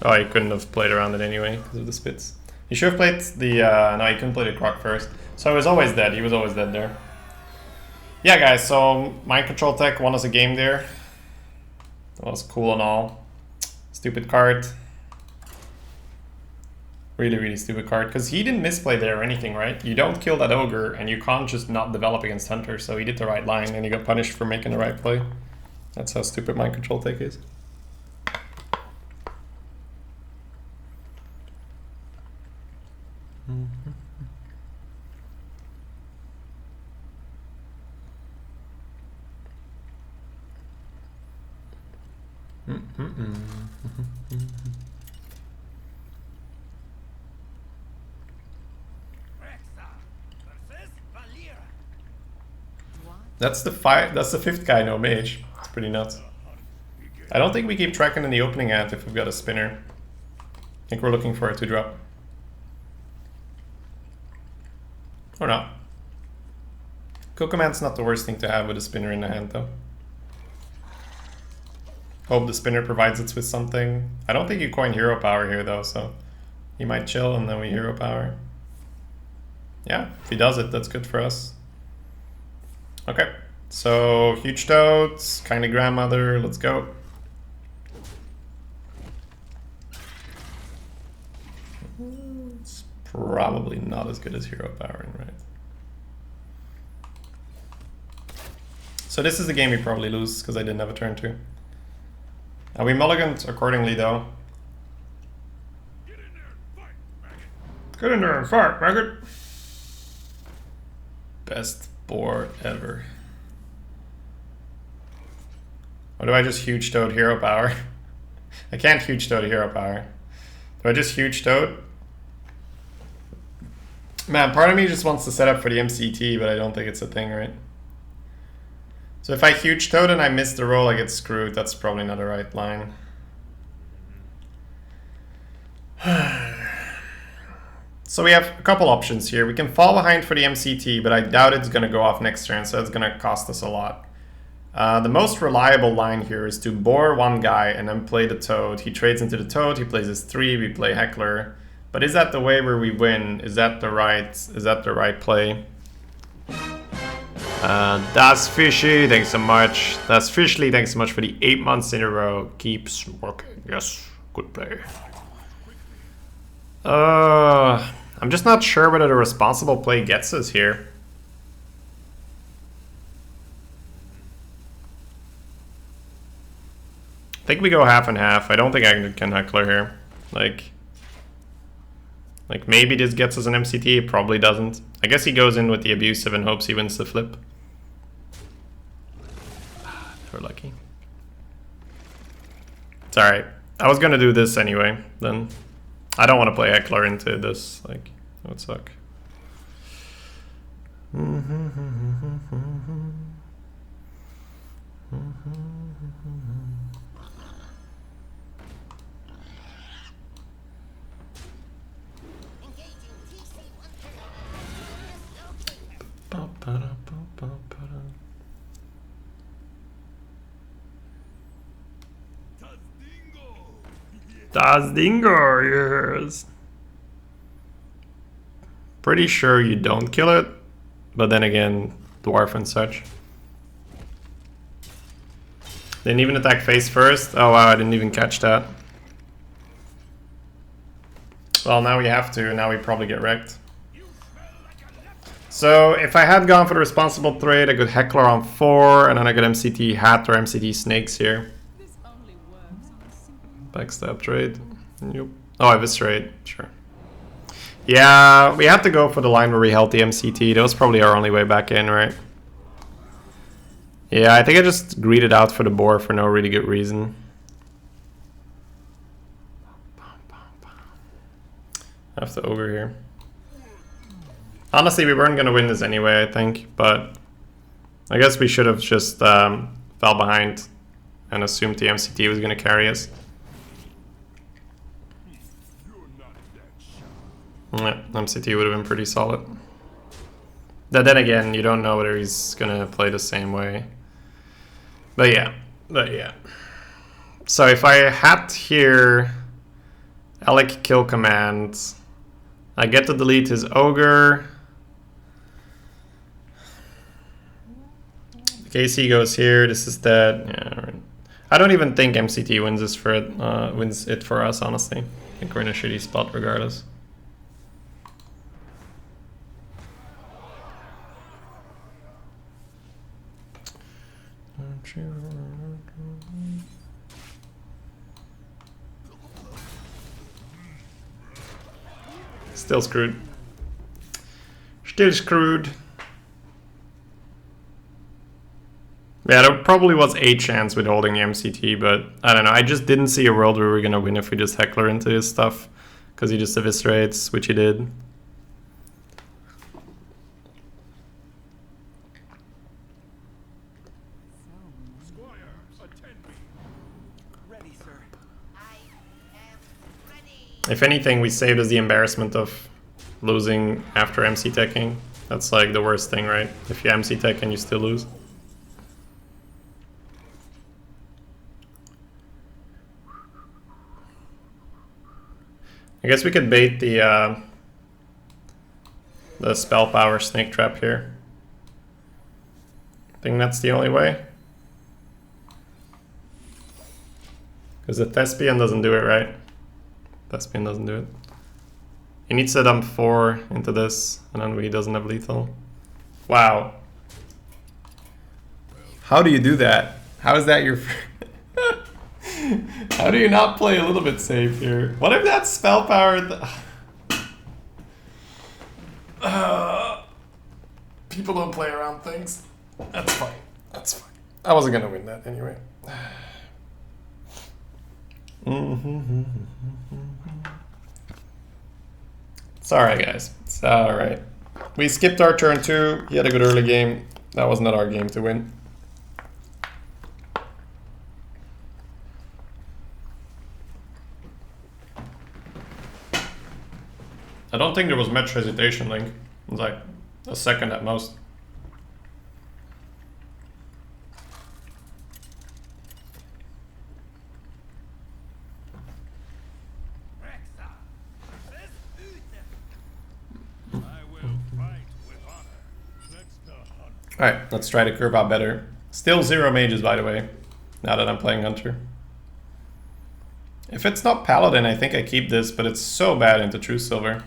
Oh, he couldn't have played around it anyway because of the spits. He should have played the... no, he couldn't play the Croc first. So he was always dead. He was always dead there. Yeah, guys, so Mind Control Tech won us a game there. That was cool and all. Stupid card. Really, really stupid card. Because he didn't misplay there or anything, right? You don't kill that ogre, and you can't just not develop against Hunter. So he did the right line, and he got punished for making the right play. That's how stupid Mind Control Tech is. That's the 5th guy, no mage. It's pretty nuts. I don't think we keep tracking in the opening hand if we've got a spinner. I think we're looking for a 2-drop. Or not. Kill command's not the worst thing to have with a spinner in the hand though. Hope the spinner provides us with something. I don't think you coin hero power here though, so he might chill and then we hero power. Yeah, if he does it, that's good for us. Okay, so huge toads, kindly grandmother, let's go. It's probably not as good as hero powering, right? So this is the game we probably lose because I didn't have a turn 2. We mulliganed accordingly though. Get in there and fight, maggot! Best board ever. Or do I just huge toad hero power? I can't huge toad hero power. Do I just huge toad? Man, part of me just wants to set up for the MCT, but I don't think it's a thing, right? So if I huge toad and I miss the roll, I get screwed. That's probably not the right line. So we have a couple options here. We can fall behind for the MCT, but I doubt it's going to go off next turn, so it's going to cost us a lot. The most reliable line here is to bore one guy and then play the toad. He trades into the toad, he plays his 3, we play Heckler. But is that the way where we win? Is that the right play? Das Fishy, thanks so much. Das Fishly, thanks so much for the 8 months in a row. Keeps working. Yes, good play. I'm just not sure whether the responsible play gets us here. I think we go half and half. I don't think I can heckler here. Like maybe this gets us an MCT, it probably doesn't. I guess he goes in with the abusive and hopes he wins the flip. We're lucky. It's alright. I was gonna do this anyway, then. I don't want to play heckler into this, like, it would suck. Das Dingo, yes. Pretty sure you don't kill it, but then again, dwarf and such. Didn't even attack face first. Oh wow, I didn't even catch that. Well, now we have to. Now we probably get wrecked. So if I had gone for the responsible trade, I could heckler on 4, and then I could MCT hat or MCT snakes here. Backstab trade. Yep. Oh, eviscerate. Sure. Yeah, we had to go for the line where we held the MCT. That was probably our only way back in, right? Yeah, I think I just greeted out for the boar for no really good reason. I have to ogre here. Honestly, we weren't going to win this anyway, I think, but I guess we should have just fell behind and assumed the MCT was going to carry us. Yeah, MCT would have been pretty solid. Then again, you don't know whether he's going to play the same way. But yeah. So if I had here Alec kill command, I get to delete his ogre. KC goes here, this is dead. Yeah, right. I don't even think MCT wins this for wins it for us, honestly. I think we're in a shitty spot regardless. Still screwed. Still screwed. Yeah, there probably was a chance with holding the MCT, but I don't know. I just didn't see a world where we were going to win if we just heckler into his stuff. Because he just eviscerates, which he did. If anything, we saved us the embarrassment of losing after MC teching. That's like the worst thing, right? If you MC tech and you still lose. I guess we could bait the spell power snake trap here. I think that's the only way. Because the Thespian doesn't do it, right? Thespian doesn't do it. He needs to dump 4 into this, and then he doesn't have lethal. Wow. How do you do that? How is that your... How do you not play a little bit safe here? What if that spell power... People don't play around things. That's fine. That's fine. I wasn't gonna win that anyway. It's alright, guys. It's alright. We skipped our turn 2. He had a good early game. That was not our game to win. I don't think there was much hesitation, Link. It was like a second at most. Alright, let's try to curve out better. Still 0 mages, by the way, now that I'm playing Hunter. If it's not Paladin, I think I keep this, but it's so bad into True Silver.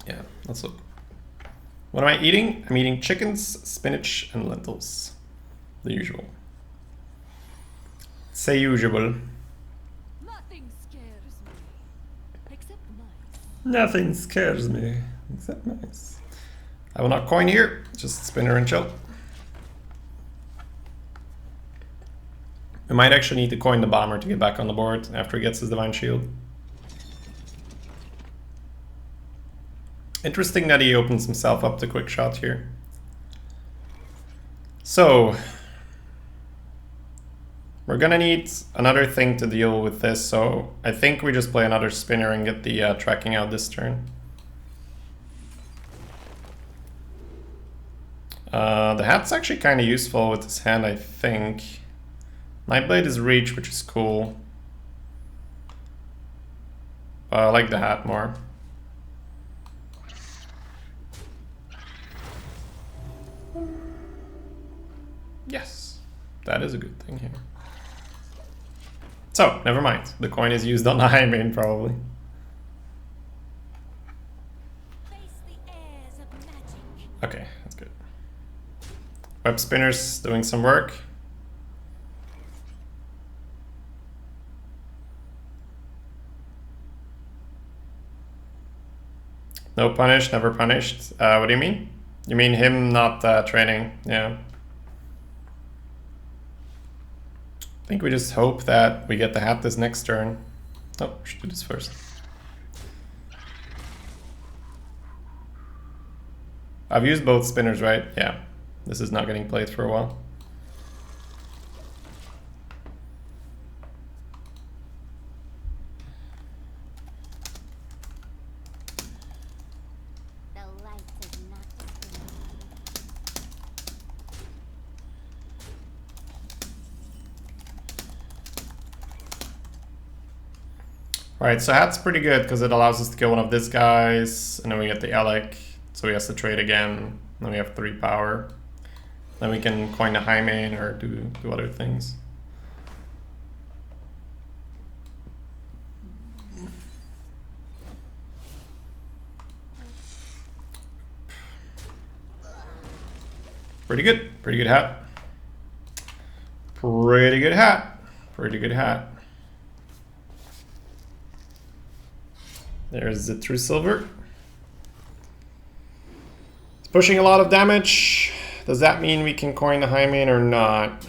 Yeah, let's look. What am I eating? I'm eating chickens, spinach, and lentils. The usual. Say usual. Nothing scares me. Except mice. Nothing scares me, except mice. I will not coin here, just spinner and chill. We might actually need to coin the bomber to get back on the board after he gets his Divine Shield. Interesting that he opens himself up to quick shot here. So, we're gonna need another thing to deal with this, so I think we just play another spinner and get the tracking out this turn. The hat's actually kind of useful with his hand, I think. Nightblade is reach, which is cool. I like the hat more. Yes, that is a good thing here. So, never mind. The coin is used on the high main, probably. Okay, that's good. Web spinners doing some work. No punish, never punished. What do you mean? You mean him not training? Yeah. I think we just hope that we get the hat this next turn. Oh, we should do this first. I've used both spinners, right? Yeah. This is not getting played for a while. Alright, so hat's pretty good because it allows us to kill one of these guys, and then we get the Alec, so he has to trade again. Then we have 3 power. Then we can coin the high main or do other things. Pretty good hat. Pretty good hat. Pretty good hat. There's the True Silver. It's pushing a lot of damage. Does that mean we can coin the high main or not?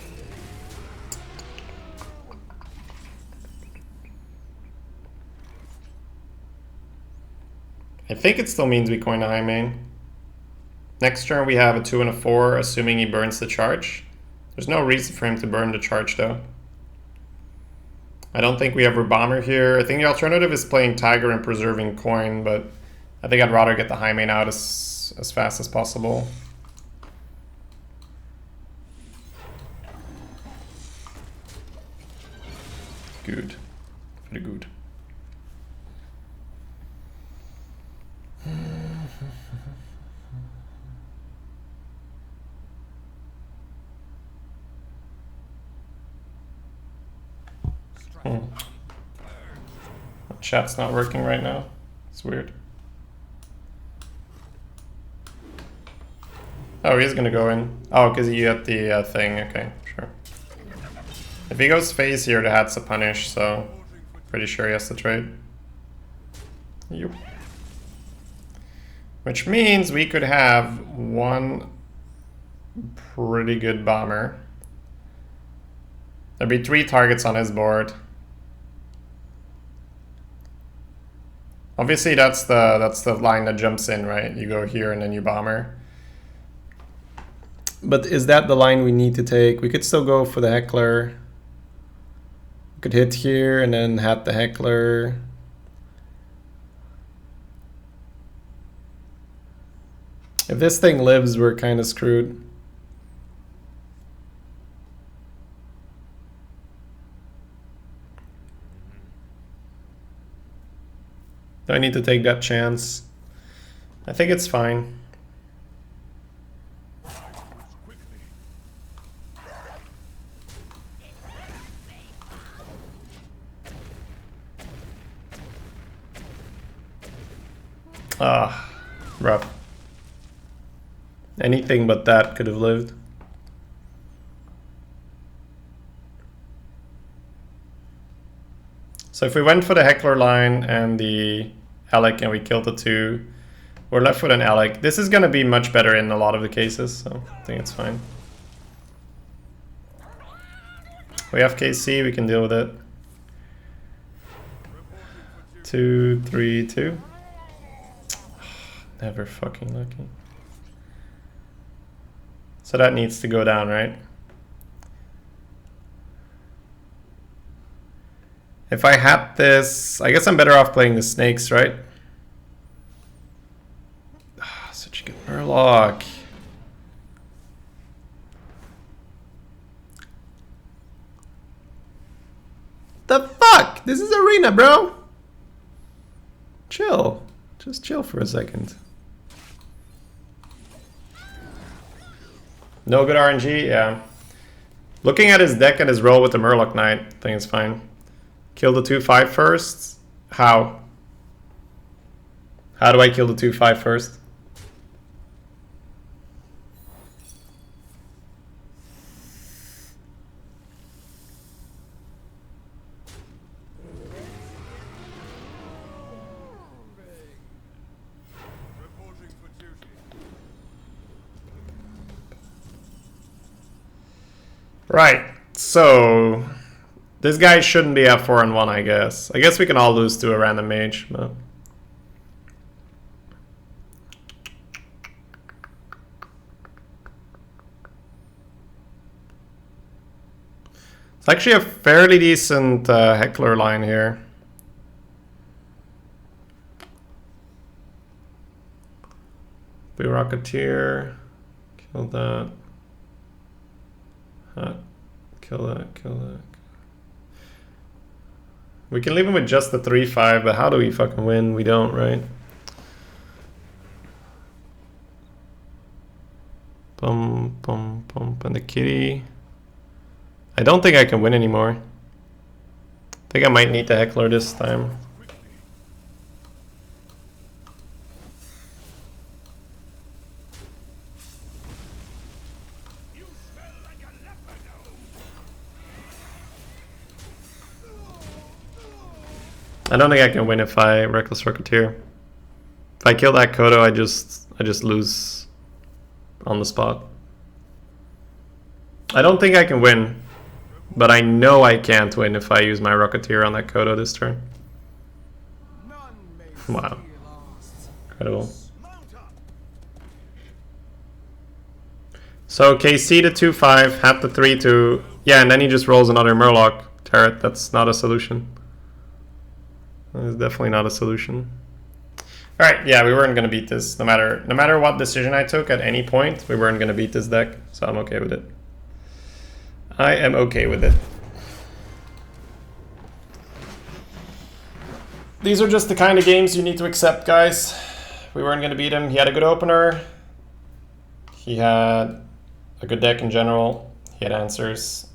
I think it still means we coin the high main. Next turn we have a 2 and a 4, assuming he burns the charge. There's no reason for him to burn the charge though. I don't think we have a bomber here. I think the alternative is playing Tiger and preserving coin, but I think I'd rather get the high main out as fast as possible. Good. Pretty good. Chat's not working right now. It's weird. Oh, he's gonna go in. Oh, because he got the thing. Okay, sure. If he goes phase here, the hat's a punish, so pretty sure he has to trade. Yep. Which means we could have one pretty good bomber. There'd be 3 targets on his board. Obviously, that's the line that jumps in, right? You go here and then you bomber. But is that the line we need to take? We could still go for the Heckler. We could hit here and then hat the Heckler. If this thing lives, we're kind of screwed. Do I need to take that chance? I think it's fine. Ah, rough. Anything but that could have lived. So if we went for the Heckler line and the Alec and we killed the 2, we're left with an Alec. This is going to be much better in a lot of the cases, so I think it's fine. We have KC, we can deal with it. 2, 3, 2. Never fucking lucky. So that needs to go down, right? If I had this, I guess I'm better off playing the snakes, right? Such a good Murloc. The fuck? This is arena, bro. Chill. Just chill for a second. No good RNG? Yeah. Looking at his deck and his roll with the Murloc Knight, I think it's fine. Kill the 2/5 first? How? How do I kill the 2/5 first? Right, so this guy shouldn't be at 4-1, I guess. I guess we can all lose to a random mage, but it's actually a fairly decent Heckler line here. We Rocketeer, kill that. Kill that, kill that. We can leave him with just the 3/5, but how do we fucking win? We don't, right? Bum, bum, bum, and the kitty. I don't think I can win anymore. I think I might need the Heckler this time. I don't think I can win if I Reckless Rocketeer. If I kill that Kodo, I just lose on the spot. I don't think I can win, but I know I can't win if I use my Rocketeer on that Kodo this turn. Wow. Incredible. So KC to 2/5, hat the 3-2. Yeah, and then he just rolls another Murloc turret. That's not a solution. It's definitely not a solution. All right, yeah, we weren't gonna beat this. No matter what decision I took at any point, we weren't gonna beat this deck. So I'm okay with it. I am okay with it. These are just the kind of games you need to accept, guys. We weren't gonna beat him. He had a good opener. He had a good deck in general. He had answers.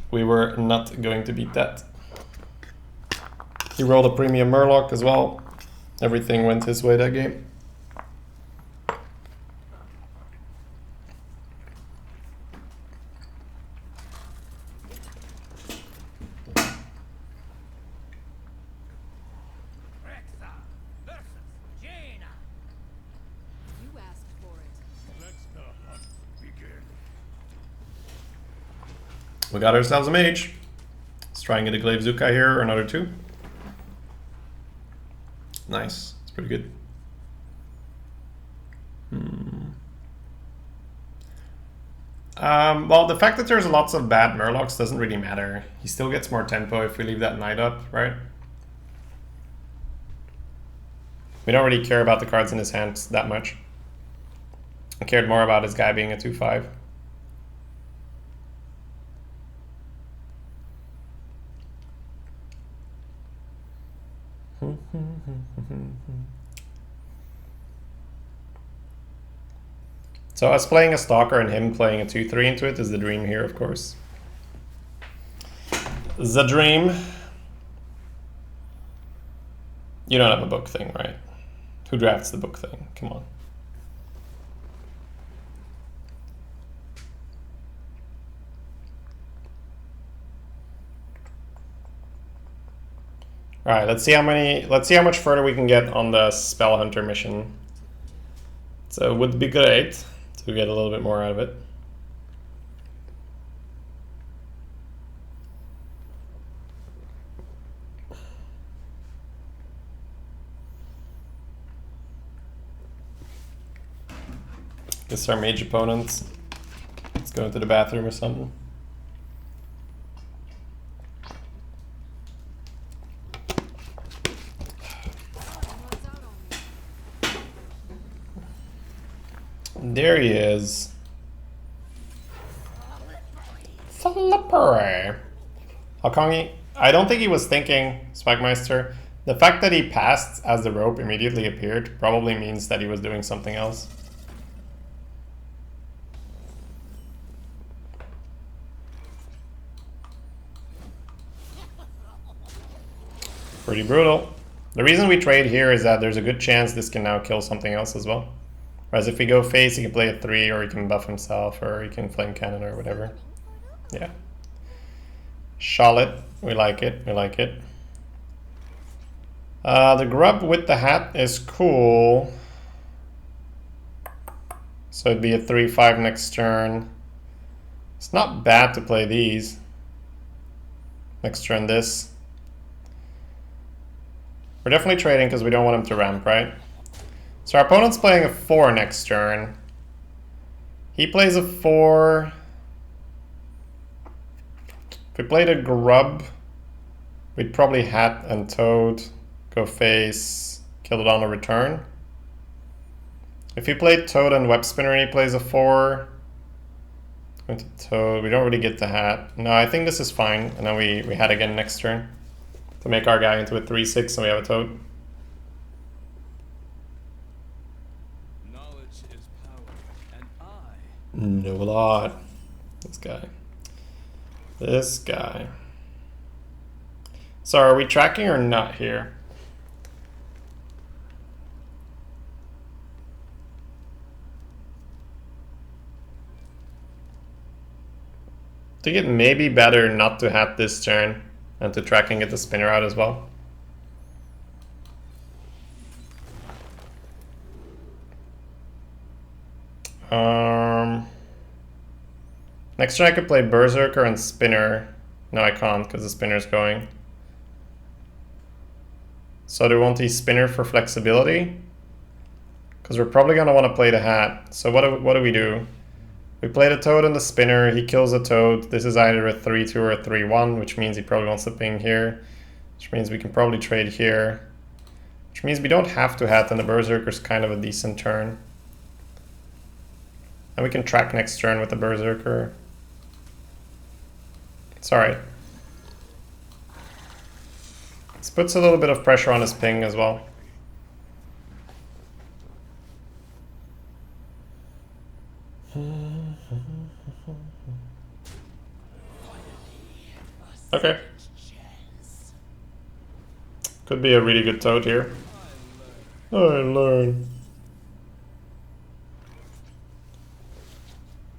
We were not going to beat that. He rolled a premium Murloc as well. Everything went his way that game. You asked for it. We got ourselves a mage. Let's try and get a Glaive Zukai here or another 2. Nice, it's pretty good. Well, the fact that there's lots of bad Murlocs doesn't really matter. He still gets more tempo if we leave that Knight up, right? We don't really care about the cards in his hands that much. I cared more about his guy being a 2/5. So us playing a Stalker and him playing a 2-3 into it is the dream here, of course. The dream. You don't have a book thing, right? Who drafts the book thing? Come on. All right, let's see how much further we can get on the Spell Hunter mission. So it would be great to get a little bit more out of it. Guess our mage opponents. Let's go into the bathroom or something. There he is. Slippery. Hakongi, I don't think he was thinking, Spagmeister. The fact that he passed as the rope immediately appeared probably means that he was doing something else. Pretty brutal. The reason we trade here is that there's a good chance this can now kill something else as well. Whereas if we go face, he can play a 3, or he can buff himself, or he can flame cannon or whatever. Yeah. Charlotte, we like it, we like it. The grub with the hat is cool. So it'd be a 3-5 next turn. It's not bad to play these. Next turn this. We're definitely trading because we don't want him to ramp, right? So our opponent's playing a 4 next turn. He plays a 4. If we played a grub, we'd probably hat and toad, go face, kill it on a return. If he played toad and web spinner and he plays a 4, going to toad, we don't really get the hat. No, I think this is fine. And then we hat again next turn to make our guy into a 3-6 and we have a toad. Knowledge is power, and I Know a lot. This guy. This guy. So are we tracking or not here? I think it may be better not to hat this turn and to track and get the spinner out as well. Next turn I could play Berserker and Spinner. No, I can't because the spinner's going. So do we want the Spinner for flexibility? Because we're probably going to want to play the hat. So what do we do? We play the toad and the spinner. He kills a toad. This is either a 3-2 or a 3-1, which means he probably wants to ping here. Which means we can probably trade here. Which means we don't have to hat, and the Berserker's kind of a decent turn. And we can track next turn with the Berserker. It's alright. This puts a little bit of pressure on his ping as well. Okay. Could be a really good toad here. I learn.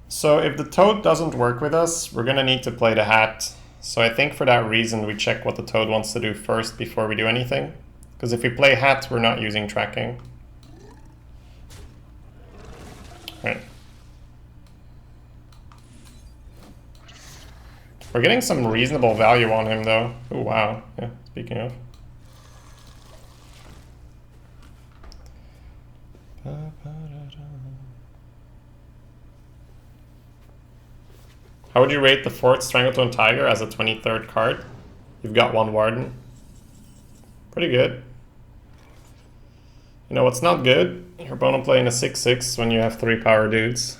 So if the toad doesn't work with us, we're gonna need to play the hat. So I think for that reason we check what the toad wants to do first before we do anything. Because if we play hat, we're not using tracking. Right. We're getting some reasonable value on him though. Oh wow, yeah, speaking of. How would you rate the 4th Strangletone Tiger as a 23rd card? You've got 1 Warden. Pretty good. You know what's not good? Your opponent playing a 6-6 when you have 3 power dudes.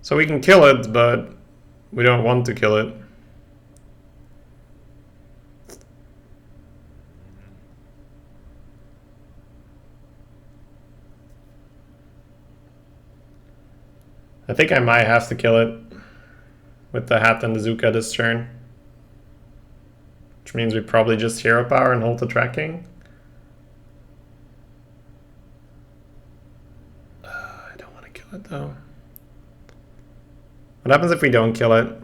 So we can kill it, but we don't want to kill it. I think I might have to kill it with the Hat and the Zuka this turn. Which means we probably just hero power and hold the tracking. I don't want to kill it though. What happens if we don't kill it?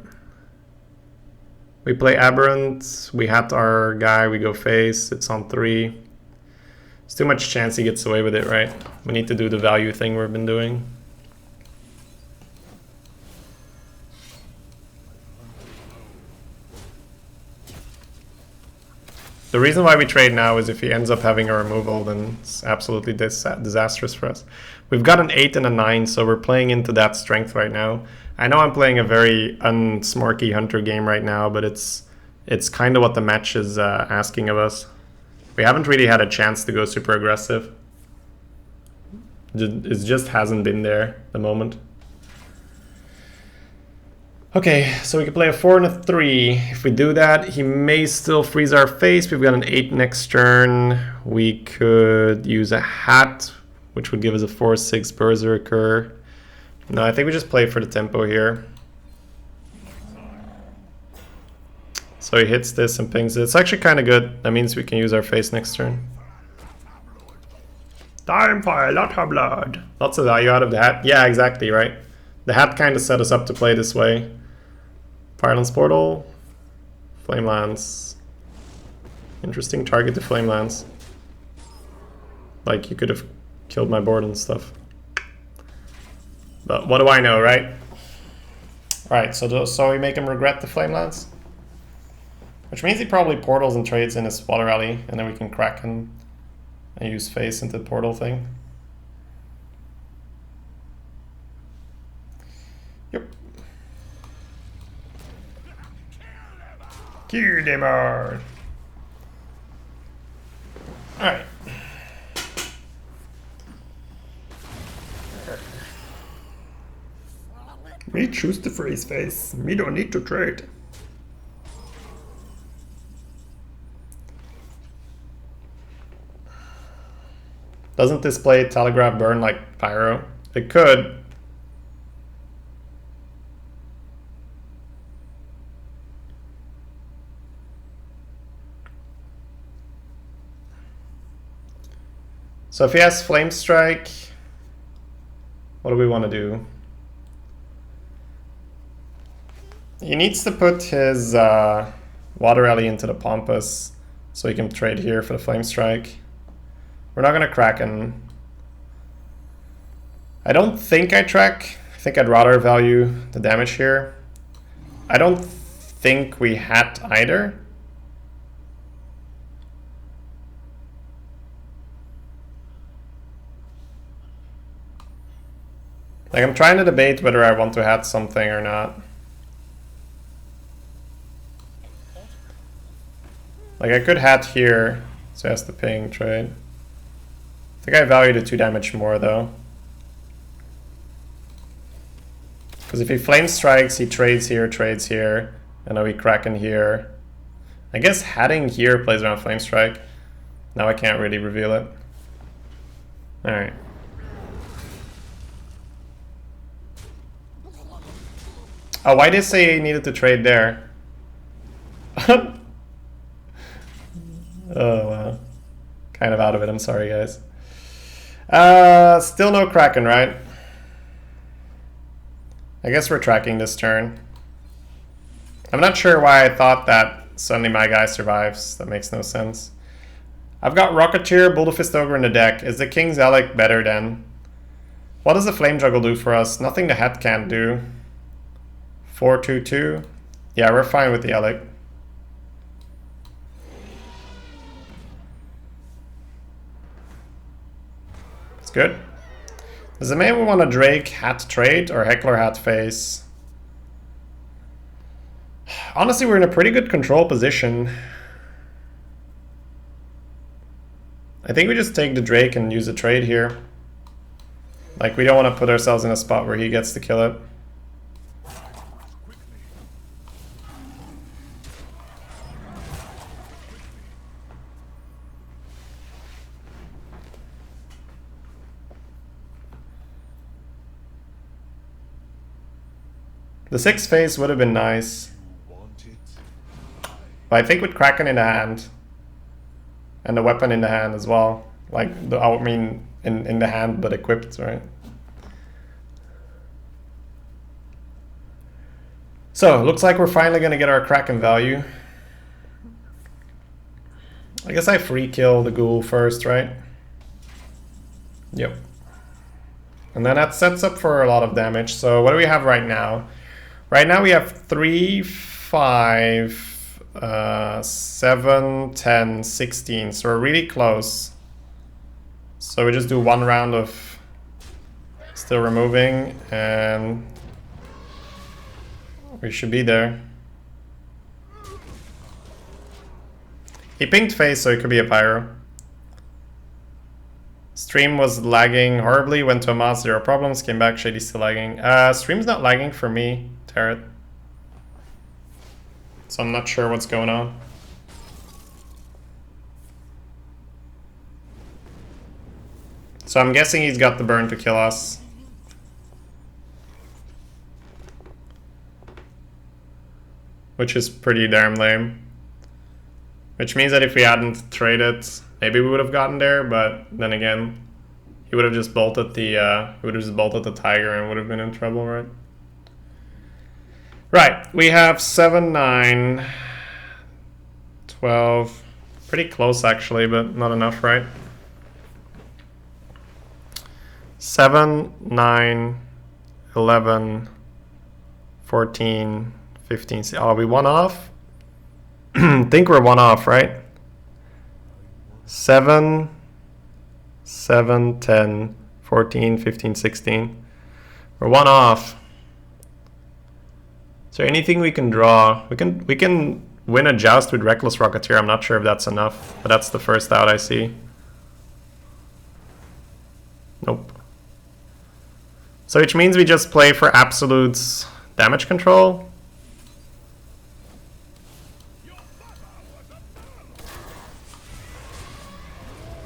We play Aberrant, we hat our guy, we go face, it's on 3. There's too much chance he gets away with it, right? We need to do the value thing we've been doing. The reason why we trade now is if he ends up having a removal, then it's absolutely disastrous for us. We've got an 8 and a 9, so we're playing into that strength right now. I know I'm playing a very unsmarky hunter game right now, but it's kind of what the match is asking of us. We haven't really had a chance to go super aggressive. It just hasn't been there at the moment. Okay, so we can play a 4 and a 3. If we do that, he may still freeze our face. We've got an 8 next turn. We could use a hat, which would give us a 4/6 Berserker. No, I think we just play for the tempo here. So he hits this and pings it. It's actually kind of good. That means we can use our face next turn. Time for a lot of blood. Lots of value out of the hat. Yeah, exactly, right? The hat kind of set us up to play this way. Firelands Portal. Flame Lance. Interesting target to Flame Lance. Like, you could have killed my board and stuff. But what do I know, right? Alright, so we make him regret the Flame Lance. Which means he probably portals and trades in his Water Rally, and then we can crack him and use face into the portal thing. Yep. Kill them all. Alright. Me choose to freeze face. Me don't need to trade. Doesn't this play Telegraph Burn like Pyro? It could. So if he has Flame Strike, what do we want to do? He needs to put his Water Rally into the Pompous so he can trade here for the Flame Strike. We're not going to Kraken. I don't think I track. I think I'd rather value the damage here. I don't think we hat either. Like, I'm trying to debate whether I want to hat something or not. Like, I could hat here, so he has to ping trade. I think I value the 2 damage more though. Because if he Flame Strikes, he trades here, and then we Kraken here. I guess hatting here plays around Flame Strike. Now I can't really reveal it. Alright. Oh, why did it say he needed to trade there? Oh wow. Kind of out of it, I'm sorry guys. Still no Kraken, right? I guess we're tracking this turn. I'm not sure why I thought that suddenly my guy survives. That makes no sense. I've got Rocketeer, Boulder Fist Ogre in the deck. Is the King's Relic better then? What does the Flame Juggle do for us? Nothing the hat can't do. 4/2/2. Yeah, we're fine with the Relic. Good. Does it maybe want a Drake hat trade or Heckler hat face? Honestly, we're in a pretty good control position. I think we just take the Drake and use a trade here. Like, we don't want to put ourselves in a spot where he gets to kill it. The 6 phase would have been nice. But I think with Kraken in the hand, and the weapon in the hand as well. Like, I mean, in the hand, but equipped, right? So, looks like we're finally going to get our Kraken value. I guess I free kill the ghoul first, right? Yep. And then that sets up for a lot of damage. So what do we have right now? Right now we have 3, 5, 7, 10, 16. So we're really close. So we just do one round of still removing and we should be there. He pinged face, so it could be a pyro. Stream was lagging horribly, went to a mouse, 0 problems, came back, Shady still lagging. Stream's not lagging for me, Tarot. So I'm not sure what's going on. So I'm guessing he's got the burn to kill us. Which is pretty damn lame. Which means that if we hadn't traded, maybe we would have gotten there, but then again, he would have just bolted the tiger and would have been in trouble, right? Right, we have 7, 9, 12, pretty close actually, but not enough, right? 7, 9, 11, 14, 15, oh, we one off? Think we're one off, right? 7, 7, 10, 14, 15, 16. We're one off. Is there anything we can draw? We can win a joust with Reckless Rocketeer. I'm not sure if that's enough, but that's the first out I see. Nope. So which means we just play for absolute damage control.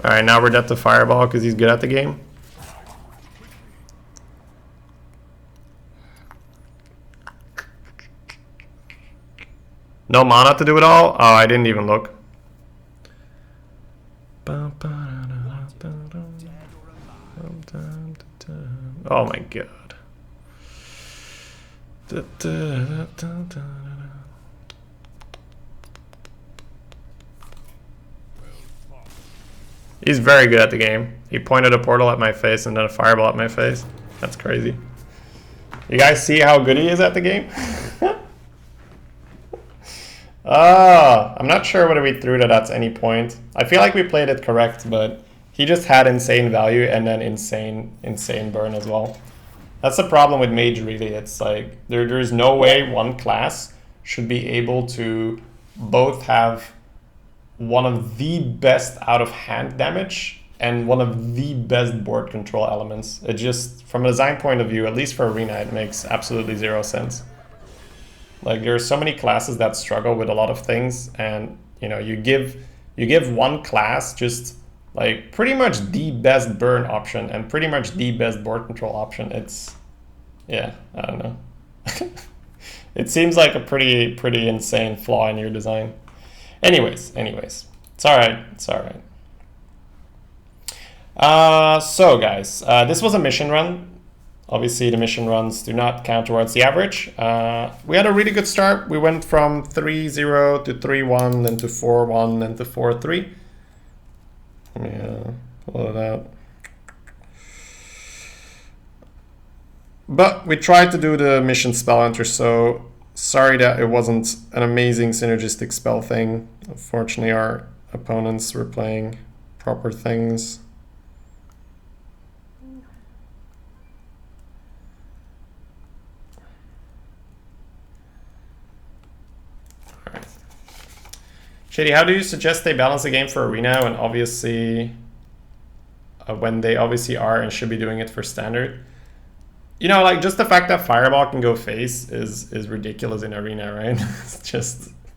Alright, now we're dead to Fireball because he's good at the game. No mana to do it all? Oh, I didn't even look. Oh my god. He's very good at the game. He pointed a portal at my face and then a fireball at my face. That's crazy. You guys see how good he is at the game? I'm not sure whether we threw that at any point. I feel like we played it correct, but he just had insane value and then insane burn as well. That's the problem with Mage, really. It's like there's no way one class should be able to both have one of the best out of hand damage and one of the best board control elements. It just, from a design point of view, at least for Arena, it makes absolutely 0 sense. Like, there are so many classes that struggle with a lot of things, and you know, you give one class just like pretty much the best burn option and pretty much the best board control option. It's, yeah, I don't know. It seems like a pretty insane flaw in your design. Anyways, it's all right. So guys, this was a mission run. Obviously, the mission runs do not count towards the average. We had a really good start. We went from 3-0 to 3-1, then to 4-1, then to 4-3. Let me pull it out. But we tried to do the mission spell hunter, so sorry that it wasn't an amazing synergistic spell thing. Unfortunately, our opponents were playing proper things. Alright. Shady, how do you suggest they balance the game for Arena when obviously when they obviously are and should be doing it for Standard? You know, like, just the fact that Fireball can go face is ridiculous in Arena, right? It's just,